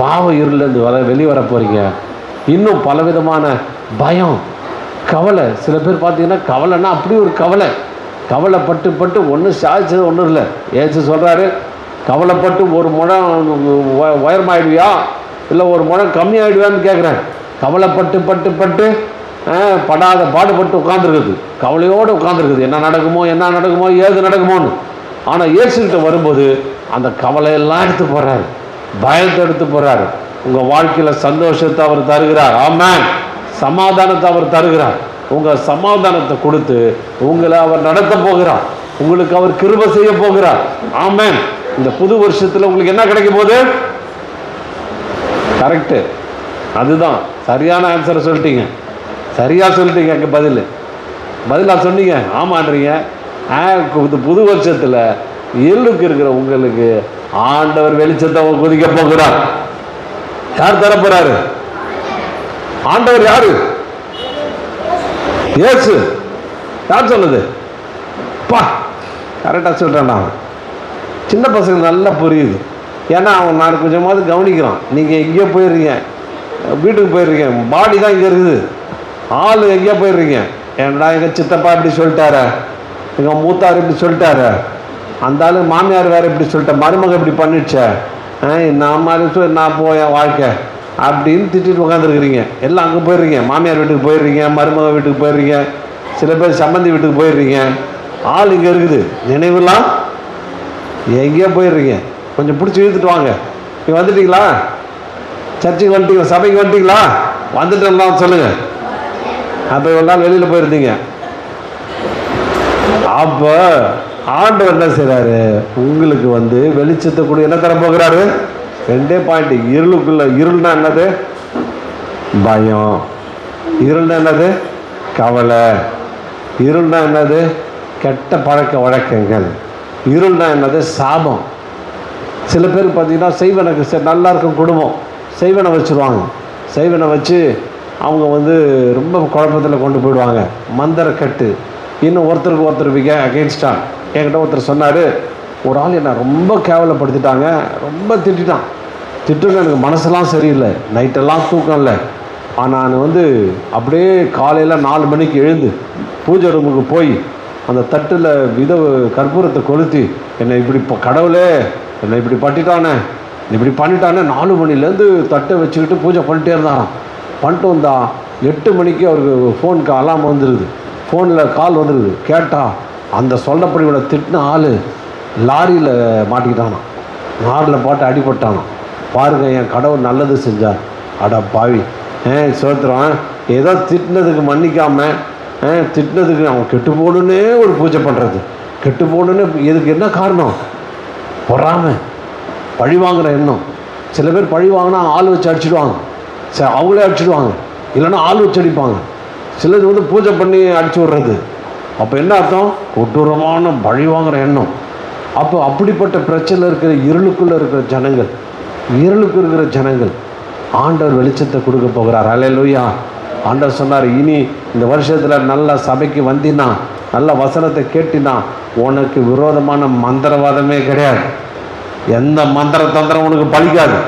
பாவ இருள்லேருந்து வெளியே வர போகிறீங்க. இன்னும் பலவிதமான பயம், கவலை. சில பேர் பார்த்தீங்கன்னா கவலைன்னா அப்படி ஒரு கவலைப்பட்டு பட்டு ஒன்றும் சாதிச்சது ஒன்றும் இல்லை. ஏசு சொல்கிறாரு, கவலைப்பட்டு ஒரு முழம் உயரமாயிடுவியா இல்லை ஒரு முழம் கம்மியாயிடுவான்னு கேட்குறேன். கவலைப்பட்டு பட்டு பட்டு படாத பாடுபட்டு உட்காந்துருக்குது, கவலையோடு உட்காந்துருக்குது. என்ன நடக்குமோ ஏது நடக்குமோன்னு. ஆனால் இயேசுகிட்ட வரும்போது அந்த கவலையெல்லாம் எடுத்து போகிறாரு, பயத்தை எடுத்து போகிறாரு. உங்கள் வாழ்க்கையில் சந்தோஷத்தை அவர் தருகிறார். ஆமென். சமாதானத்தை அவர் தருகிறார். உங்கள் சமாதானத்தை கொடுத்து உங்களை அவர் நடத்த போகிறார். உங்களுக்கு அவர் கிருபை செய்ய போகிறார். ஆமென். இந்த புது வருஷத்தில் உங்களுக்கு என்ன கிடைக்க போகுது? கரெக்டு, அதுதான் சரியான ஆன்சரை சொல்லிட்டீங்க. சரியாக சொல்லிட்டீங்க. அங்கே பதிலாக சொன்னீங்க. ஆமான்றீங்க. இந்த புது வருஷத்தில் இருளுக்கு இருக்கிற உங்களுக்கு ஆண்டவர் வெளிச்சத்தை குதிக்க போகிறார். யார் தரப்போறாரு? ஆண்டவர் யாரு? இயேசு. யார் சொன்னது? பா, கரெக்டாக சொல்கிறேன். நான் சின்ன பசங்க நல்லா புரியுது. ஏன்னா அவன் நான் கொஞ்சமாவது கவனிக்கிறான். நீங்கள் எங்கேயோ போயிடுறீங்க, வீட்டுக்கு போயிடுறீங்க, பாடி தான் இங்கே இருக்குது, ஆள் எங்கேயோ போயிடுறீங்க. ஏன்டா எங்கள் சித்தப்பா இப்படி சொல்லிட்டாரு, எங்கள் மூத்தார் இப்படி சொல்லிட்டாரு, அந்த ஆளு மாமியார் வேறு இப்படி சொல்லிட்டேன், மருமக இப்படி பண்ணிடுச்சே, நான் மாதிரி நான் போயேன் வாழ்க்கை அப்படின்னு திட்டிட்டு உட்காந்துருக்குறீங்க. எல்லாம் அங்கே போயிடுறீங்க, மாமியார் வீட்டுக்கு போயிடுறீங்க, மருமக வீட்டுக்கு போயிடுறீங்க, சில பேர் சம்பந்தி வீட்டுக்கு போயிடுறீங்க. ஆள் இங்கே இருக்குது, நினைவுலாம் எங்கேயோ போயிடுறீங்க. கொஞ்சம் பிடிச்சி இழுத்துட்டு வாங்க. நீங்கள் வந்துட்டீங்களா? சர்ச்சுக்கு வந்துட்டீங்களா? சபைக்கு வந்துட்டீங்களா? வந்துட்டேன்லாம் சொல்லுங்கள். அப்போ இவ்வளோ நாள் வெளியில் போயிருந்தீங்க. அப்போ ஆண்டவர் என்ன செய்கிறாரு? உங்களுக்கு வெளிச்சத்தை கூட என்ன தர போகிறாரு? 2 பாயிண்ட். இருள்னா என்னது? பயம். இருள்னா என்னது? கவலை. இருள்னா என்னது? கெட்ட பழக்க வழக்கங்கள். இருள்னா என்னது? சாபம். சில பேர் பார்த்தீங்கன்னா செய்வனுக்கு நல்லா இருக்கும் குடும்பம், செய்வனை வச்சுருவாங்க. செய்வனை வச்சு அவங்க ரொம்ப குழப்பத்தில் கொண்டு போயிடுவாங்க. மந்திரக்கட்டு. இன்னும் ஒருத்தருக்கு அகெயின்ஸ்டாக. என்கிட்ட ஒருத்தர் சொன்னார், ஒரு ஆள் என்னை ரொம்ப கேவலப்படுத்திட்டாங்க, ரொம்ப திட்டான். திட்டுன்னு எனக்கு மனசெல்லாம் சரியில்லை, நைட்டெல்லாம் தூக்கம் இல்லை. ஆனால் நான் அப்படியே காலையில் 4 மணிக்கு எழுந்து பூஜை ரூமுக்கு போய் அந்த தட்டில் கற்பூரத்தை கொளுத்தி, என்னை இப்படி கடவுளே என்னை இப்படி இப்படி பண்ணிட்டானே 4 மணிலேருந்து தட்டை வச்சுக்கிட்டு பூஜை பண்ணிட்டே இருந்தாராம். பண்ணிட்டு வந்தா 8 மணிக்கு அவருக்கு ஃபோனுக்கு அலாம் வந்துடுது, ஃபோனில் கால் வந்துடுது. கேட்டால் அந்த சொல்லப்படி விட திட்டின ஆள் லாரியில் மாட்டிக்கிட்டானான், லாரியில் போட்டு அடிபட்டானான். பாருங்கள், என் கடவுள் நல்லது செஞ்சார். அட பாவி, சோத்திரம். ஏதோ திட்டினதுக்கு மன்னிக்காமல் திட்டினதுக்கு அவன் கெட்டு போகணுன்னே ஒரு பூஜை பண்ணுறது. கெட்டு போகணுன்னு இதுக்கு என்ன காரணம்? பொறாமை, பழி வாங்குகிற எண்ணம். சில பேர் பழி வாங்கினா ஆள் வச்சு அடிச்சிடுவாங்க, அவங்களே அடிச்சிடுவாங்க, இல்லைன்னா ஆள் வச்சு அடிப்பாங்க. சிலது பூஜை பண்ணி அடிச்சு விடுறது. அப்போ என்ன அர்த்தம்? கொடூரமான பழி வாங்குகிற எண்ணம். அப்போ அப்படிப்பட்ட பிரச்சனை இருக்கிற இருளுக்குள்ளே இருக்கிற ஜனங்கள், இருளுக்கு இருக்கிற ஜனங்கள் ஆண்டவர் வெளிச்சத்தை கொடுக்க போகிறார். அல்லேலூயா. ஆண்டவர் சொன்னார், இனி இந்த வருஷத்தில் நல்ல சபைக்கு வந்தினா, நல்ல வசனத்தை கேட்டினா, உனக்கு விரோதமான மந்திரவாதமே கிடையாது. எந்த மந்திர தந்திரம் உனக்கு பலிக்காது.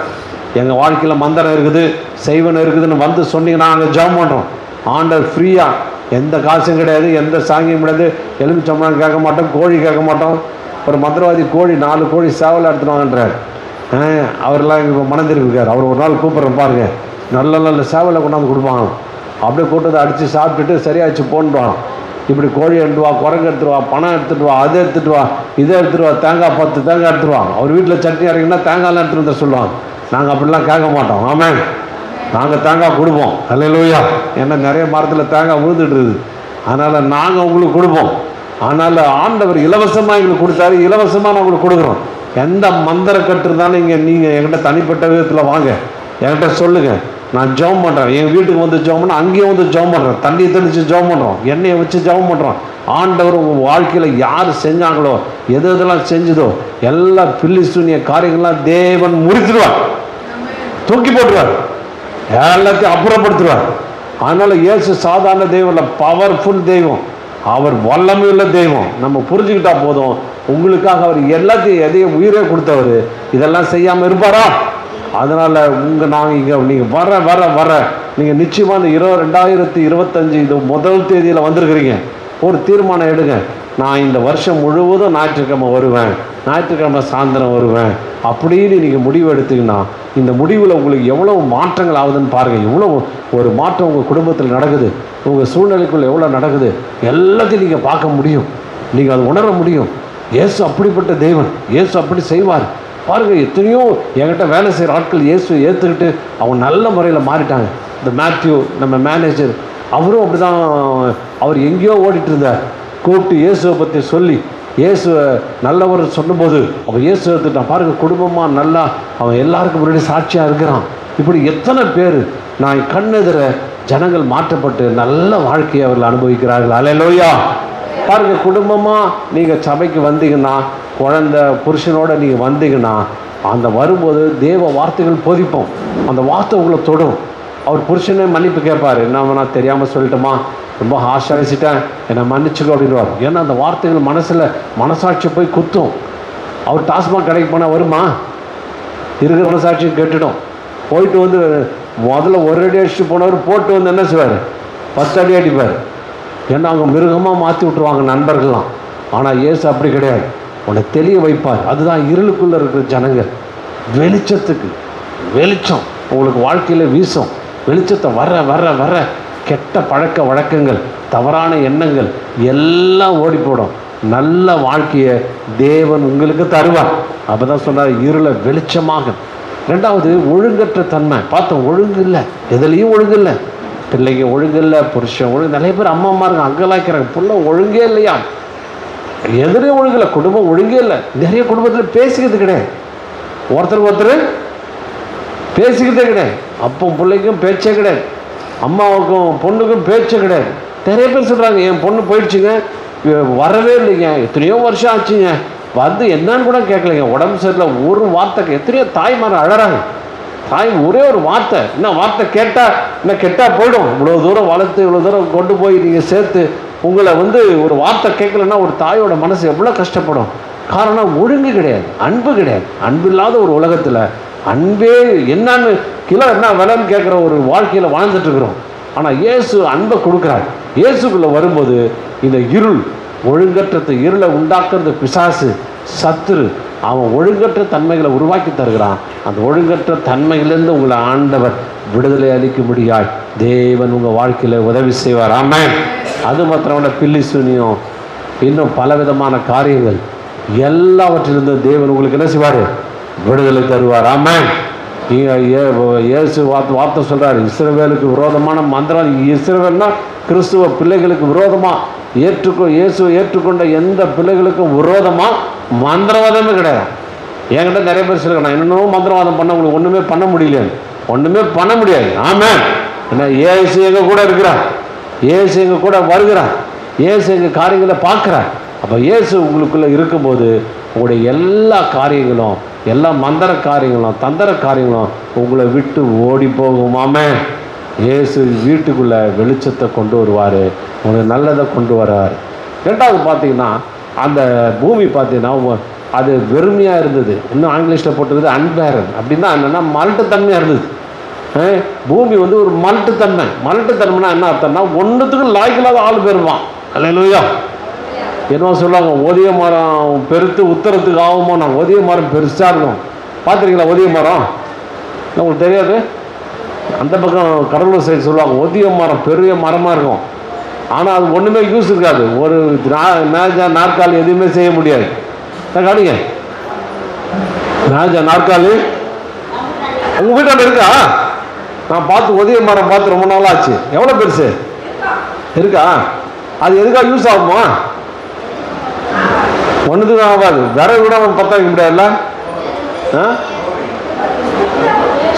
எங்கள் வாழ்க்கையில் மந்திரம் இருக்குது, செய்வன இருக்குதுன்னு சொன்னீங்கன்னா நாங்கள் ஜெபம் பண்ணுறோம். ஆண்டவர் ஃப்ரீயாக, எந்த காசும் கிடையாது, எந்த சாங்கியும் கிடையாது. எலுமிச்சம்பழம் கேட்க மாட்டோம், கோழி கேட்க மாட்டோம். ஒரு மந்திரவாதி 4 கோழி சேவலை எடுத்துட்டு வாங்கன்றார். அவரெல்லாம் இப்போ மணந்திருக்கார். அவர் ஒரு நாள் கூப்பிட்ற பாருங்க, நல்ல நல்ல சேவலை கொண்டாந்து கொடுப்பாங்க. அப்படியே கூட்டத்தை அடித்து சாப்பிட்டுட்டு சரியாச்சு போன்றான். இப்படி கோழி எடுத்துட்டு வா, குரங்கு எடுத்துட்டு வா, பணம் எடுத்துகிட்டு வா, அதை எடுத்துகிட்டு வா, இதை எடுத்துகிட்டு வா, தேங்காய் 10 தேங்காய் எடுத்துட்டு வா. அவர் வீட்டில் சட்னி அரைக்கினா தேங்காய்லாம் எடுத்துகிட்டு வந்து சொல்லுவாங்க. நாங்கள் அப்படிலாம் கேட்க மாட்டோம். ஆமாம், நாங்கள் தேங்காய் கொடுப்போம். அல்லேலூயா. ஏன்னா நிறைய மரத்தில் தேங்காய் விழுந்துட்டுருது, அதனால் நாங்கள் உங்களுக்கு கொடுப்போம். அதனால் ஆண்டவர் இலவசமாக எங்களுக்கு கொடுத்தாரு, இலவசமாக நான் உங்களுக்கு கொடுக்குறோம். எந்த மந்திர கட்டு இருந்தாலும் நீங்கள் என்கிட்ட தனிப்பட்ட விதத்தில் வாங்க, என்கிட்ட சொல்லுங்கள், நான் ஜெபம் பண்ணுறேன். எங்கள் வீட்டுக்கு ஜெபம் பண்ண, அங்கேயும் ஜெபம் பண்ணுறேன். தண்ணியை தெளித்து ஜெபம் பண்ணுறோம், எண்ணெயை வச்சு ஜெபம் பண்ணுறோம். ஆண்டவர் உங்கள் வாழ்க்கையில் யார் செஞ்சாங்களோ, எதெல்லாம் செஞ்சதோ எல்லா பில்லி சூனிய காரியங்கள்லாம் தேவன் முறித்துடுவார், தூக்கி போட்டுருவார், எல்லாத்தையும் அப்புறப்படுத்துவார். அதனால் இயேசு சாதாரண தெய்வம் இல்லை, பவர்ஃபுல் தெய்வம். அவர் வல்லமையுள்ள தெய்வம். நம்ம புரிஞ்சுக்கிட்டா போதும். உங்களுக்காக அவர் எல்லாத்தையும் எதையும் உயிரே கொடுத்தவர். இதெல்லாம் செய்யாமல் இருப்பாரா? அதனால் நீங்கள் வர நீங்கள் நிச்சயமாக இந்த 2025 இது முதல் தேதியில் வந்திருக்கிறீங்க. ஒரு தீர்மானம் எடுங்க. நான் இந்த வருஷம் முழுவதும் ஞாயிற்றுக்கிழமை வருவேன், ஞாயிற்றுக்கிழமை சாயந்தரம் வருவேன் அப்படின்னு நீங்கள் முடிவு எடுத்தீங்கன்னா இந்த முடிவில் உங்களுக்கு எவ்வளோ மாற்றங்கள் ஆகுதுன்னு பாருங்கள். எவ்வளோ ஒரு மாற்றம் உங்கள் குடும்பத்தில் நடக்குது, உங்கள் சூழ்நிலைக்குள்ளே எவ்வளோ நடக்குது, எல்லாத்தையும் நீங்கள் பார்க்க முடியும். நீங்கள் அதை உணர முடியும். இயேசு அப்படிப்பட்ட தெய்வன். இயேசு அப்படி செய்வார். பாருங்கள், எத்தனையோ என்கிட்ட வேலை செய்கிற ஆட்கள் இயேசு ஏற்றுக்கிட்டு அவங்க நல்ல முறையில் மாறிட்டாங்க. இந்த மேத்யூ நம்ம மேனேஜர், அவரும் அப்படி தான். அவர் எங்கேயோ ஓடிட்டு இருந்தார். கூப்பிட்டு இயேசுவை பற்றி சொல்லி இயேசுவை நல்லவர் சொன்னபோது அவன் இயேசு எடுத்துட்டான். பாருங்கள், குடும்பமாக நல்லா அவன் எல்லாருக்கும் முன்னாடி சாட்சியாக இருக்கிறான். இப்படி எத்தனை பேர் நான் கண்ணெதிர ஜனங்கள் மாற்றப்பட்டு நல்ல வாழ்க்கையை அவர்கள் அனுபவிக்கிறார்கள். அல்லேலூயா. பாருங்கள், குடும்பமாக நீங்கள் சபைக்கு வந்தீங்கன்னா, குழந்தை புருஷனோட நீங்கள் வந்தீங்கன்னா, அந்த வரும்போது தேவ வார்த்தைகள் போதிப்போம். அந்த வார்த்தை உங்களை தொடும். அவர் புருஷனே மன்னிப்பு கேட்பார். என்ன நான் தெரியாமல் சொல்லிட்டோமா, ரொம்ப ஹார்ஷாக வச்சுட்டேன், என்னை மன்னிச்சுக்கோ அப்படின்வார். ஏன்னா அந்த வார்த்தைகள் மனசாட்சியை போய் குத்தும். அவர் டாஸ்மாக் கடைக்கு போனால் வருமா? இருக்கிற மனசாட்சியை கேட்டுடும். போயிட்டு வந்து முதல்ல ஒரு அடி அடிச்சுட்டு போனவர் போட்டு வந்து என்ன செய்வார்? 10 அடி அடிப்பார். ஏன்னா அவங்க மிருகமாக மாற்றி விட்ருவாங்க நண்பர்கள்லாம். ஆனால் இயேசு அப்படி கிடையாது. உன்னை தெளிய வைப்பார். அதுதான் இருளுக்குள்ளே இருக்கிற ஜனங்கள் வெளிச்சத்துக்கு வெளிச்சம் உங்களுக்கு வாழ்க்கையில் வீசும். வெளிச்சத்தை வர கெட்ட பழக்க வழக்கங்கள், தவறான எண்ணங்கள் எல்லாம் ஓடி போடும். நல்ல வாழ்க்கையை தேவன் உங்களுக்கு தருவார். அப்போ தான் சொன்னார், இருளை வெளிச்சமாக. ரெண்டாவது, ஒழுங்கற்ற தன்மை. பார்த்தோம், ஒழுங்கு இல்லை, எதுலேயும் ஒழுங்கு இல்லை. பிள்ளைங்க ஒழுங்கு இல்லை, புருஷன் ஒழுங்கு. நிறைய பேர் அம்மாமாருங்க அங்கலாய்க்கிறாங்க, புள்ள ஒழுங்கே இல்லையா, எதுலேயும் ஒழுங்கு இல்லை, குடும்பம் ஒழுங்கே இல்லை. நிறைய குடும்பத்தில் பேசிக்கிறது கிடையாது, ஒருத்தருக்கு பேசிக்கிட்டே கிடையாது. அப்போ பிள்ளைக்கும் பேச்சே கிடையாது, அம்மாவுக்கும் பொண்ணுக்கும் பேச்சே கிடையாது. நிறைய பேர் சொல்கிறாங்க, என் பொண்ணு போயிடுச்சுங்க, வரவே இல்லைங்க, எத்தனையோ வருஷம் ஆச்சுங்க, வந்து என்னன்னு கூட கேட்கலைங்க, உடம்பு சரியில்லை, ஒரு வார்த்தை. எத்தனையோ தாய்மார் அழறாங்க. தாய் ஒரே ஒரு வார்த்தை, என்ன வார்த்தை கேட்டால் என்ன கெட்டால் போயிடும். இவ்வளோ தூரம் வளர்த்து இவ்வளோ தூரம் கொண்டு போய் நீங்கள் சேர்த்து உங்களை ஒரு வார்த்தை கேட்கலன்னா ஒரு தாயோட மனசு எவ்வளோ கஷ்டப்படும். காரணம் ஒழுங்கு கிடையாது, அன்பு கிடையாது. அன்பு இல்லாத ஒரு உலகத்தில் அன்பே என்னன்னு கிலோ என்ன விலைன்னு கேட்குற ஒரு வாழ்க்கையில் வாழ்ந்துட்டுருக்குறோம். ஆனால் இயேசு அன்பை கொடுக்குறார். இயேசுக்குள்ளே வரும்போது இந்த ஒழுங்கற்ற இருளை உண்டாக்குறது பிசாசு, சத்துரு. அவன் ஒழுங்கற்ற தன்மைகளை உருவாக்கி தருகிறான். அந்த ஒழுங்கற்ற தன்மையிலேருந்து உங்களை ஆண்டவர் விடுதலை அளிக்க முடியாது. தேவன் உங்கள் வாழ்க்கையில் உதவி செய்வார். ஆமென். அது மாத்திரமல்ல, பில்லி சூனியம், இன்னும் பலவிதமான காரியங்கள் எல்லாவற்றிலிருந்து தேவன் உங்களுக்கு என்ன செய்வார்? விடுதலை தருவார். ஆமென். இயேசு வார்த்தை சொல்கிறார், இஸ்ரவேலுக்கு விரோதமான மந்திரம். இஸ்ரவேல்னா கிறிஸ்துவ பிள்ளைகளுக்கு விரோதமாக இயேசுவை ஏற்றுக்கொண்ட எந்த பிள்ளைகளுக்கும் விரோதமாக மந்திரவாதமே கிடையாது. என்கிட்ட நிறைய பேர் சொல்லுங்க, நான் என்னென்னமோ மந்திரவாதம் பண்ண உங்களுக்கு ஒன்றுமே பண்ண முடியலையே. ஒன்றுமே பண்ண முடியாது. ஆமென். ஏன்னா இயேசு எங்கள் கூட இருக்கிறார், இயேசு எங்கள் கூட வருகிறார், இயேசு எங்கள் காரியங்களை பார்க்குறார். அப்போ இயேசு உங்களுக்குள்ளே இருக்கும்போது உங்களுடைய எல்லா காரியங்களும், எல்லா மந்திர காரியங்களும், தந்திர காரியங்களும் உங்களை விட்டு ஓடி போகுமாமே. இயேசு வீட்டுக்குள்ளே வெளிச்சத்தை கொண்டு வருவார், உங்களுக்கு நல்லதை கொண்டு வர்றார். ரெண்டாவது பார்த்தீங்கன்னா, அந்த பூமி பார்த்தீங்கன்னா அது வெறுமையாக இருந்தது. இன்னும் ஆங்கிலீஷில் போட்டுருக்குது அன்பேரன். அப்படின்னா என்னென்னா மலட்டுத்தன்மையாக இருந்தது. பூமி ஒரு மலட்டுத்தன்மை. மலட்டுத்தன்மைனா என்ன அர்த்தம்னா, ஒன்றுத்துக்கும் லாய்க்கில்லாத ஆள் பெறுவான். அல்லேலூயா. என்ன சொல்லுவாங்க, ஒதிய மரம் பெருத்து உத்தரத்துக்கு ஆகுமோ. நான் ஒதிய மரம் பெருசாக இருக்கும். பார்த்துருக்கீங்களா ஒதிய மரம்? உங்களுக்கு தெரியாது. அந்த பக்கம் கடலூர் சைடு சொல்லுவாங்க, ஒதிய மரம் பெரிய மரமாக இருக்கும், ஆனால் அது ஒன்றுமே யூஸ் இருக்காது. ஒரு மேஜா நாற்காலி எதுவுமே செய்ய முடியாது. காணிங்க, மேஜா நாற்காலி உங்கள் வீட்டாண்ட இருக்கா? நான் பார்த்து ஒதிய மரம் பார்த்து ரொம்ப நாள் ஆச்சு. எவ்வளோ பெருசு இருக்கா? அது எதுக்காக யூஸ் ஆகுமா? ஒன்றுத்துக்கும் ஆகாது. விறகு கூட பற்ற வைக்க முடியாதுல்ல,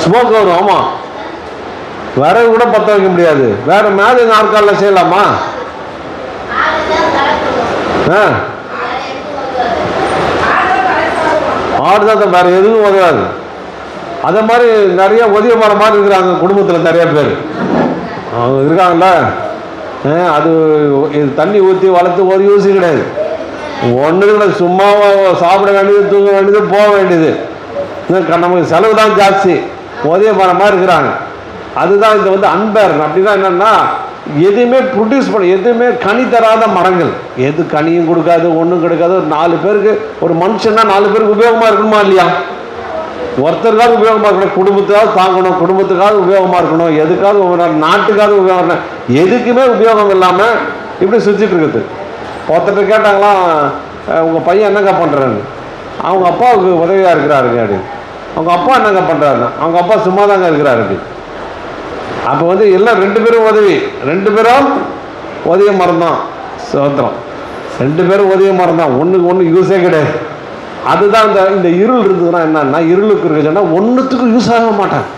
ஸ்மோக் வரும். ஆமாம், விறகு கூட பற்ற வைக்க முடியாது. வேற மேலே நாற்காலில் செய்யலாமா? ஆடுதான், வேற எதுவும் உதவாது. அதே மாதிரி நிறைய ஒதிய மரம் மாதிரி இருக்கிறாங்க குடும்பத்தில் நிறைய பேர் அவங்க இருக்காங்கல்ல. அது இது தண்ணி ஊற்றி வளர்த்து ஒரு யூஸ் கிடையாது. ஒன்று கிடையாது, சும்மாவா சாப்பிட வேண்டியது, தூங்க வேண்டியது, போக வேண்டியது. நமக்கு செலவு தான் ஜாஸ்தி. ஒரே மரமாக இருக்கிறாங்க. அதுதான் இந்த வந்து அன்பேரன். அப்படின்னா என்னென்னா எதுவுமே ப்ரொடியூஸ் பண்ண, எதுவுமே கனி தராத மரங்கள். எது கனியும் கொடுக்காது, ஒன்றும் கிடைக்காது. ஒரு 4 பேருக்கு, ஒரு மனுஷன்னா 4 பேருக்கு உபயோகமாக இருக்கணுமா இல்லையா? ஒருத்தருக்காவது உபயோகமாக இருக்கணும், குடும்பத்துக்காவது தாங்கணும், குடும்பத்துக்காவது உபயோகமாக இருக்கணும், எதுக்காவது நாட்டுக்காவது உபயோகம் இருக்கணும். எதுக்குமே உபயோகம் இல்லாமல் இப்படி சுற்றிட்டு இருக்குது. ஒருத்தர் கேட்டாங்களாம், உங்கள் பையன் என்னங்க பண்ணுறான்னு. அவங்க அப்பாவுக்கு உதவியாக இருக்கிறாருங்க அப்படின்னு. அவங்க அப்பா என்னங்க பண்ணுறாருன்னு. அவங்க அப்பா சும்மா தாங்க இருக்கிறாரு அப்படி. அப்போ வந்து எல்லாம் 2 பேரும் உதவி, 2 பேரும் உதவிய மரம் தான். சோத்திரம். 2 பேரும் உதவிய மரம் தான். ஒன்றுக்கு ஒன்று யூஸே கிடையாது. அதுதான் இந்த இருள் இருந்ததுன்னா என்னன்னா, இருளுக்கு இருக்குதுன்னா ஒன்றுத்துக்கும் யூஸ் ஆக மாட்டாங்க.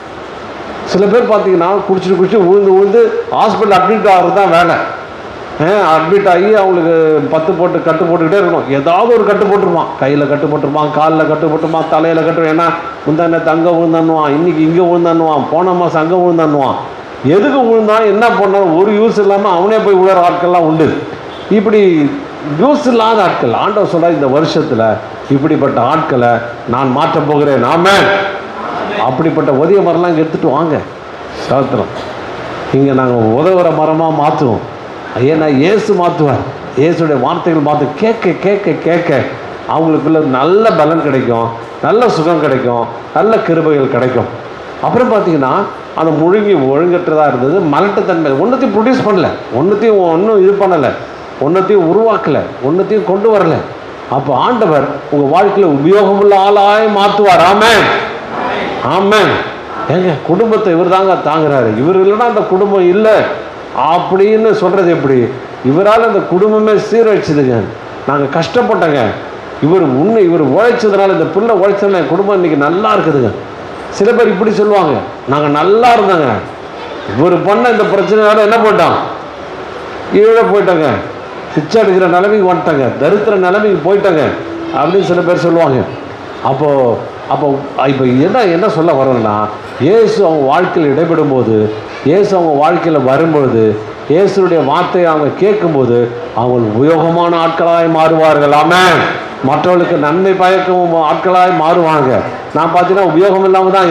சில பேர் பார்த்தீங்கன்னா குடிச்சிட்டு விழுந்து ஹாஸ்பிட்டல் அட்மிட் ஆகிறது தான் வேலை. அட்மிட் ஆகி அவங்களுக்கு 10 போட்டு கட்டு போட்டுக்கிட்டே இருக்கணும். ஏதாவது ஒரு கட்டு போட்டுருவான். கையில் கட்டு போட்டுருப்பான், காலில் கட்டு போட்டுருப்பான், தலையில் கட்டு. ஏன்னா முந்தானத்து அங்கே விழுந்தான்னுவான், இன்றைக்கி இங்கே விழுந்தான்னுவான், போன மாதம் அங்கே விழுந்தான்னுவான். எதுக்கு விழுந்தான், என்ன பண்ணான், ஒரு யூஸ் இல்லாமல் அவனே போய் விழுற ஆட்கள்லாம் உண்டு. இப்படி யூஸ் இல்லாத ஆட்கள் ஆண்டவர் சொல்கிறார், இந்த வருஷத்தில் இப்படிப்பட்ட ஆட்களை நான் மாற்றப் போகிறேன். ஆமென். அப்படிப்பட்ட உதவிய மரம்லாம் இங்கே எடுத்துகிட்டு வாங்க. சோத்திரம். இங்கே நாங்கள் உதவுற மரமாக மாற்றுவோம். ஏன்னா இயேசு மாற்றுவார். இயேசுடைய வார்த்தைகள் மாற்று கேட்க கேட்க கேட்க அவங்களுக்குள்ள நல்ல பலன் கிடைக்கும், நல்ல சுகம் கிடைக்கும், நல்ல கிருபைகள் கிடைக்கும். அப்புறம் பார்த்தீங்கன்னா அந்த முழுங்கி ஒழுங்கற்றதாக இருந்தது, மலட்டுத்தன்மை. ஒன்றுத்தையும் ப்ரொடியூஸ் பண்ணலை, ஒன்றும் இது பண்ணலை, ஒன்றுத்தையும் உருவாக்கலை, ஒன்றுத்தையும் கொண்டு வரலை. அப்போ ஆண்டவர் உங்கள் வாழ்க்கையில் உபயோகமுள்ள ஆளாய் மாற்றுவார். ஆமென், ஆமென். ஏங்க குடும்பத்தை இவர் தாங்க தாங்குறாரு. இவர் இல்லைன்னா அந்த குடும்பம் இல்லை அப்படின்னு சொல்கிறது எப்படி? இவரால் அந்த குடும்பமே சீரழிச்சுதுங்க. நாங்கள் கஷ்டப்பட்டோங்க, இவர் உழைச்சதுனால, இந்த பிள்ளை உழைச்சதுனால என் குடும்பம் இன்றைக்கி நல்லா இருக்குதுங்க. சில பேர் இப்படி சொல்லுவாங்க, நாங்கள் நல்லா இருந்தாங்க, இவர் பண்ண இந்த பிரச்சனையால என்ன போயிட்டான், கீழே போயிட்டாங்க, பிச்சை எடுக்கிற நிலைமைக்கு வந்துட்டாங்க, தரித்திர நிலைமைக்கு போயிட்டாங்க அப்படின்னு சில பேர் சொல்லுவாங்க. அப்போ இப்போ என்ன சொல்ல வரோம்னா, இயேசு அவங்க வாழ்க்கையில் இடைபெடும் போது, இயேசு அவங்க வாழ்க்கையில் வரும்பொழுது, இயேசுடைய வார்த்தையை அவங்க கேட்கும்போது அவங்க உபயோகமான ஆட்களாய் மாறுவார்கள். ஆமென். மற்றவர்களுக்கு நன்மை பயக்கும் ஆட்களாய் மாறுவாங்க. நான் பார்த்தீங்கன்னா உபயோகம் இல்லாமல் தான்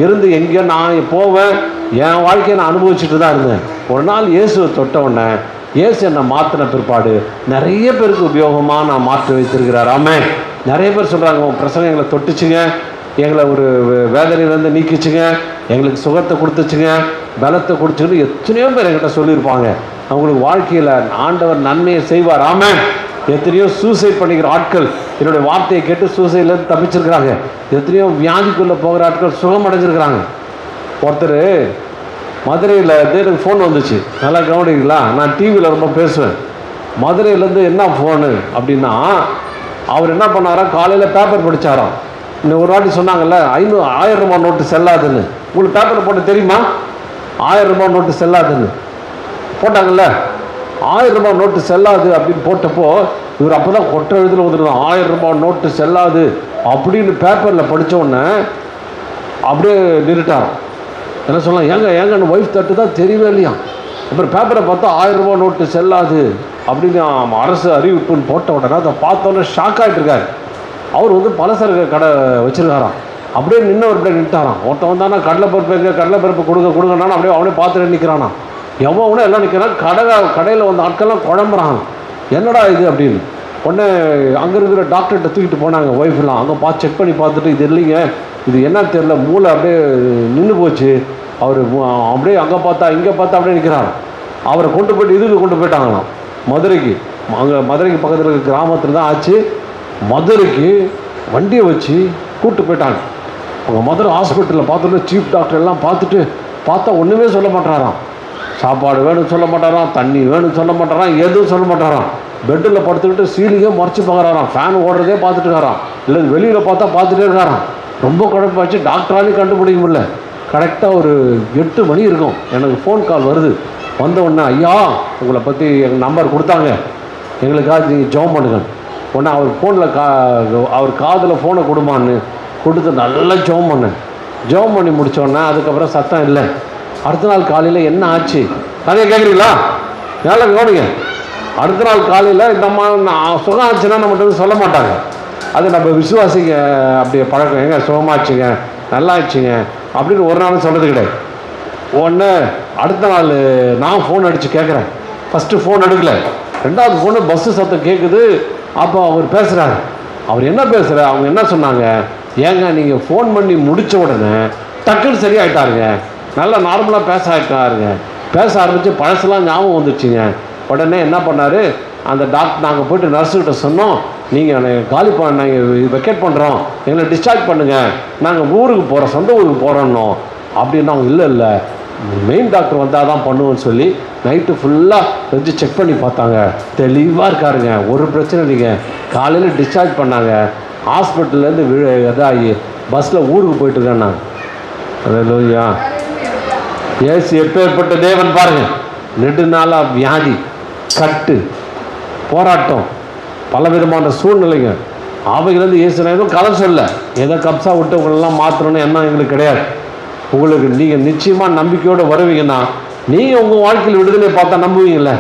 இருந்து எங்கேயோ நான் போவேன், என் வாழ்க்கையை நான் அனுபவிச்சுட்டு தான் இருந்தேன். ஒரு நாள் இயேசுவை தொட்ட உடனே, இயேசு என்னை மாற்றின பிற்பாடு நிறைய பேருக்கு உபயோகமாக நான் மாற்றி வைத்திருக்கிறார். ஆமென். நிறைய பேர் சொல்கிறாங்க, உங்கள் பிரசங்கம் எங்களை தொட்டுச்சுங்க, எங்களை ஒரு வேதனையிலேருந்து நீக்கிச்சுங்க, எங்களுக்கு சுகத்தை கொடுத்துச்சுங்க, பலத்தை கொடுத்துச்சுன்னு எத்தனையோ பேர் என்கிட்ட சொல்லியிருப்பாங்க. அவங்களுக்கு வாழ்க்கையில் ஆண்டவர் நன்மையை செய்வார். ஆமென். எத்தனையோ சூசைட் பண்ணிக்கிற ஆட்கள் என்னுடைய வார்த்தையை கேட்டு சூசைட்லேருந்து தப்பிச்சிருக்கிறாங்க. எத்தனையோ வியாதிக்குள்ளே போகிற ஆட்கள் சுகம் அடைஞ்சிருக்கிறாங்க. ஒருத்தர் மதுரையில் எனக்கு ஃபோன் வந்துச்சு, நல்லா கவனிங்களா, நான் டிவியில் ரொம்ப பேசுவேன். மதுரையிலேருந்து என்ன ஃபோனு அப்படின்னா, அவர் என்ன பண்ணாரா, காலையில் பேப்பர் படித்தாராம். இன்னும் ஒரு வாட்டி சொன்னாங்கல்ல, 1000 ரூபாய் நோட்டு செல்லாதுன்னு. உங்களுக்கு பேப்பரில் போட்டு தெரியுமா? 1000 ரூபாய் நோட்டு செல்லாதுன்னு போட்டாங்கல்ல. 1000 ரூபாய் நோட்டு செல்லாது அப்படின்னு போட்டப்போ இவர் அப்போ தான் கொட்டை எழுதில் வந்துருந்தான், 1000 ரூபாய் நோட்டு செல்லாது அப்படின்னு பேப்பரில் படித்த உடனே அப்படியே நிறுட்டாராம். என்ன சொல்லலாம், ஏங்கன்னு ஒய்ஃப் தட்டு தான் தெரியவே இல்லையா. அப்புறம் பேப்பரை பார்த்தா 1000 ரூபாய் நோட்டு செல்லாது அப்படின்னு அரசு அறிவிப்புன்னு போட்ட உடனே அதை பார்த்தோன்னே ஷாக் ஆகிட்டு இருக்காரு. அவர் வந்து பலசரக்கு கடை வச்சுருக்காராம். அப்படியே நின்றுட்டாராம். ஒருத்தன் வந்தானா கடலைப்பருப்பு கொடுங்கன்னாலும் அப்படியே அவனே பார்த்துட்டு நிற்கிறானா. எவனே எல்லாம் நிற்கிறான். கடையில் வந்த ஆட்கள்லாம் குழம்புறாங்க, என்னடா இது அப்படின்னு. உடனே அங்கே இருக்கிற டாக்டர்கிட்ட தூக்கிட்டு போனாங்க ஒய்ஃப்லாம். அங்கே செக் பண்ணி பார்த்துட்டு, இது இல்லைங்க, இது என்ன தெரியல, மூளை அப்படியே நின்று போச்சு. அவர் அப்படியே அங்கே பார்த்தா இங்கே பார்த்தா அப்படியே நிற்கிறாராம். அவரை கொண்டு போய்ட்டு இதுக்கு கொண்டு போயிட்டாங்களாம், மதுரைக்கு. மதுரைக்கு பக்கத்தில் இருக்கிற கிராமத்தில் தான் ஆச்சு. மதுரைக்கு வண்டியை வச்சு கூப்பிட்டு போயிட்டாங்க. அவங்க மதுரை ஹாஸ்பிட்டலில் பார்த்துட்டு சீஃப் டாக்டர் எல்லாம் பார்த்தா ஒன்றுமே சொல்ல மாட்டாராம். சாப்பாடு வேணும்னு சொல்ல மாட்டாராம், தண்ணி வேணும்னு சொல்ல மாட்டாராம், எதுவும் சொல்ல மாட்டாராம். பெட்டில் படுத்துக்கிட்டு சீலிங்கே முறைச்சி பார்க்குறாராம், ஃபேன் ஓடுறதே பார்த்துட்டு இருக்காராம், இல்லை வெளியில் பார்த்துட்டே இருக்காராம். ரொம்ப குழப்பாச்சு, டாக்டராலையும் கண்டுபிடிக்க முடியல. கரெக்டாக ஒரு 8 மணி இருக்கும், எனக்கு ஃபோன் கால் வருது. வந்த உடனே, ஐயா உங்களை பற்றி எங்கள் நம்பர் கொடுத்தாங்க, எங்களுக்காக நீங்கள் ஜெபம் பண்ணுங்க. உடனே அவர் ஃபோனில் அவர் காதில் ஃபோனை கொடுமான்னு கொடுத்து நல்லா ஜெபம் பண்ணி முடித்தோடனே அதுக்கப்புறம் சத்தம் இல்லை. அடுத்த நாள் காலையில் என்ன ஆச்சு கதையை கேட்குறீங்களா? நல்லா கவனிங்க. அடுத்த நாள் காலையில் நம்ம சுகம் ஆச்சுன்னா நம்மகிட்ட சொல்ல மாட்டாங்க. அது நம்ம விசுவாசிங்க அப்படியே பழக்கம். எங்க சுகமாச்சுங்க, நல்லா ஆச்சுங்க அப்படின்னு ஒரு நாளும் சொல்கிறது கிடையாது. ஒன்று அடுத்த நாள் நான் ஃபோன் அடித்து கேட்குறேன். ஃபஸ்ட்டு ஃபோன் எடுக்கலை, ரெண்டாவது ஃபோனு பஸ்ஸு சத்தம் கேட்குது. அப்போ அவர் பேசுகிறாரு. அவர் என்ன பேசுகிற, அவங்க என்ன சொன்னாங்க, ஏங்க நீங்கள் ஃபோன் பண்ணி முடித்த உடனே டக்குன்னு சரியாயிட்டாருங்க, நல்லா நார்மலாக பேச ஆரம்பித்து பழசெல்லாம் ஞாபகம் வந்துடுச்சுங்க. உடனே என்ன பண்ணார், அந்த டாக்டர் நாங்கள் போய்ட்டு நர்ஸுக்கிட்ட சொன்னோம், நீங்கள் காலி நாங்கள் வெக்கேட் பண்ணுறோம், எங்களை டிஸ்சார்ஜ் பண்ணுங்கள், நாங்கள் ஊருக்கு போகிறோம், சொந்த ஊருக்கு போகிறோன்னோம். அப்படின்னா அவங்க இல்லை மெயின் டாக்டர் வந்தால் தான் பண்ணுவோன்னு சொல்லி நைட்டு ஃபுல்லாக வச்சு செக் பண்ணி பார்த்தாங்க. தெளிவாக இருக்காருங்க, ஒரு பிரச்சனை இல்லைங்க. காலையில் டிஸ்சார்ஜ் பண்ணாங்க. ஹாஸ்பிட்டல்லேருந்து இதாகி பஸ்ஸில் ஊருக்கு போயிட்டுருக்கேன் நான். அல்லேலூயா. ஏசு எப்பேற்பட்ட தேவன் பாருங்கள். நெடுநாளாக வியாதி, கட்டு, போராட்டம், பலவிதமான சூழ்நிலைங்க. அவையிலேருந்து இயேசு நான் எதுவும் கதை சொல்ல, எதை கப்ஸா விட்டவங்களெல்லாம் மாற்றணும்னு எண்ணம் எங்களுக்கு கிடையாது. உங்களுக்கு நீங்கள் நிச்சயமாக நம்பிக்கையோடு வருவீங்கன்னா நீங்கள் உங்கள் வாழ்க்கையில் விடுதலை பார்த்தா நம்புவீங்கள்ல.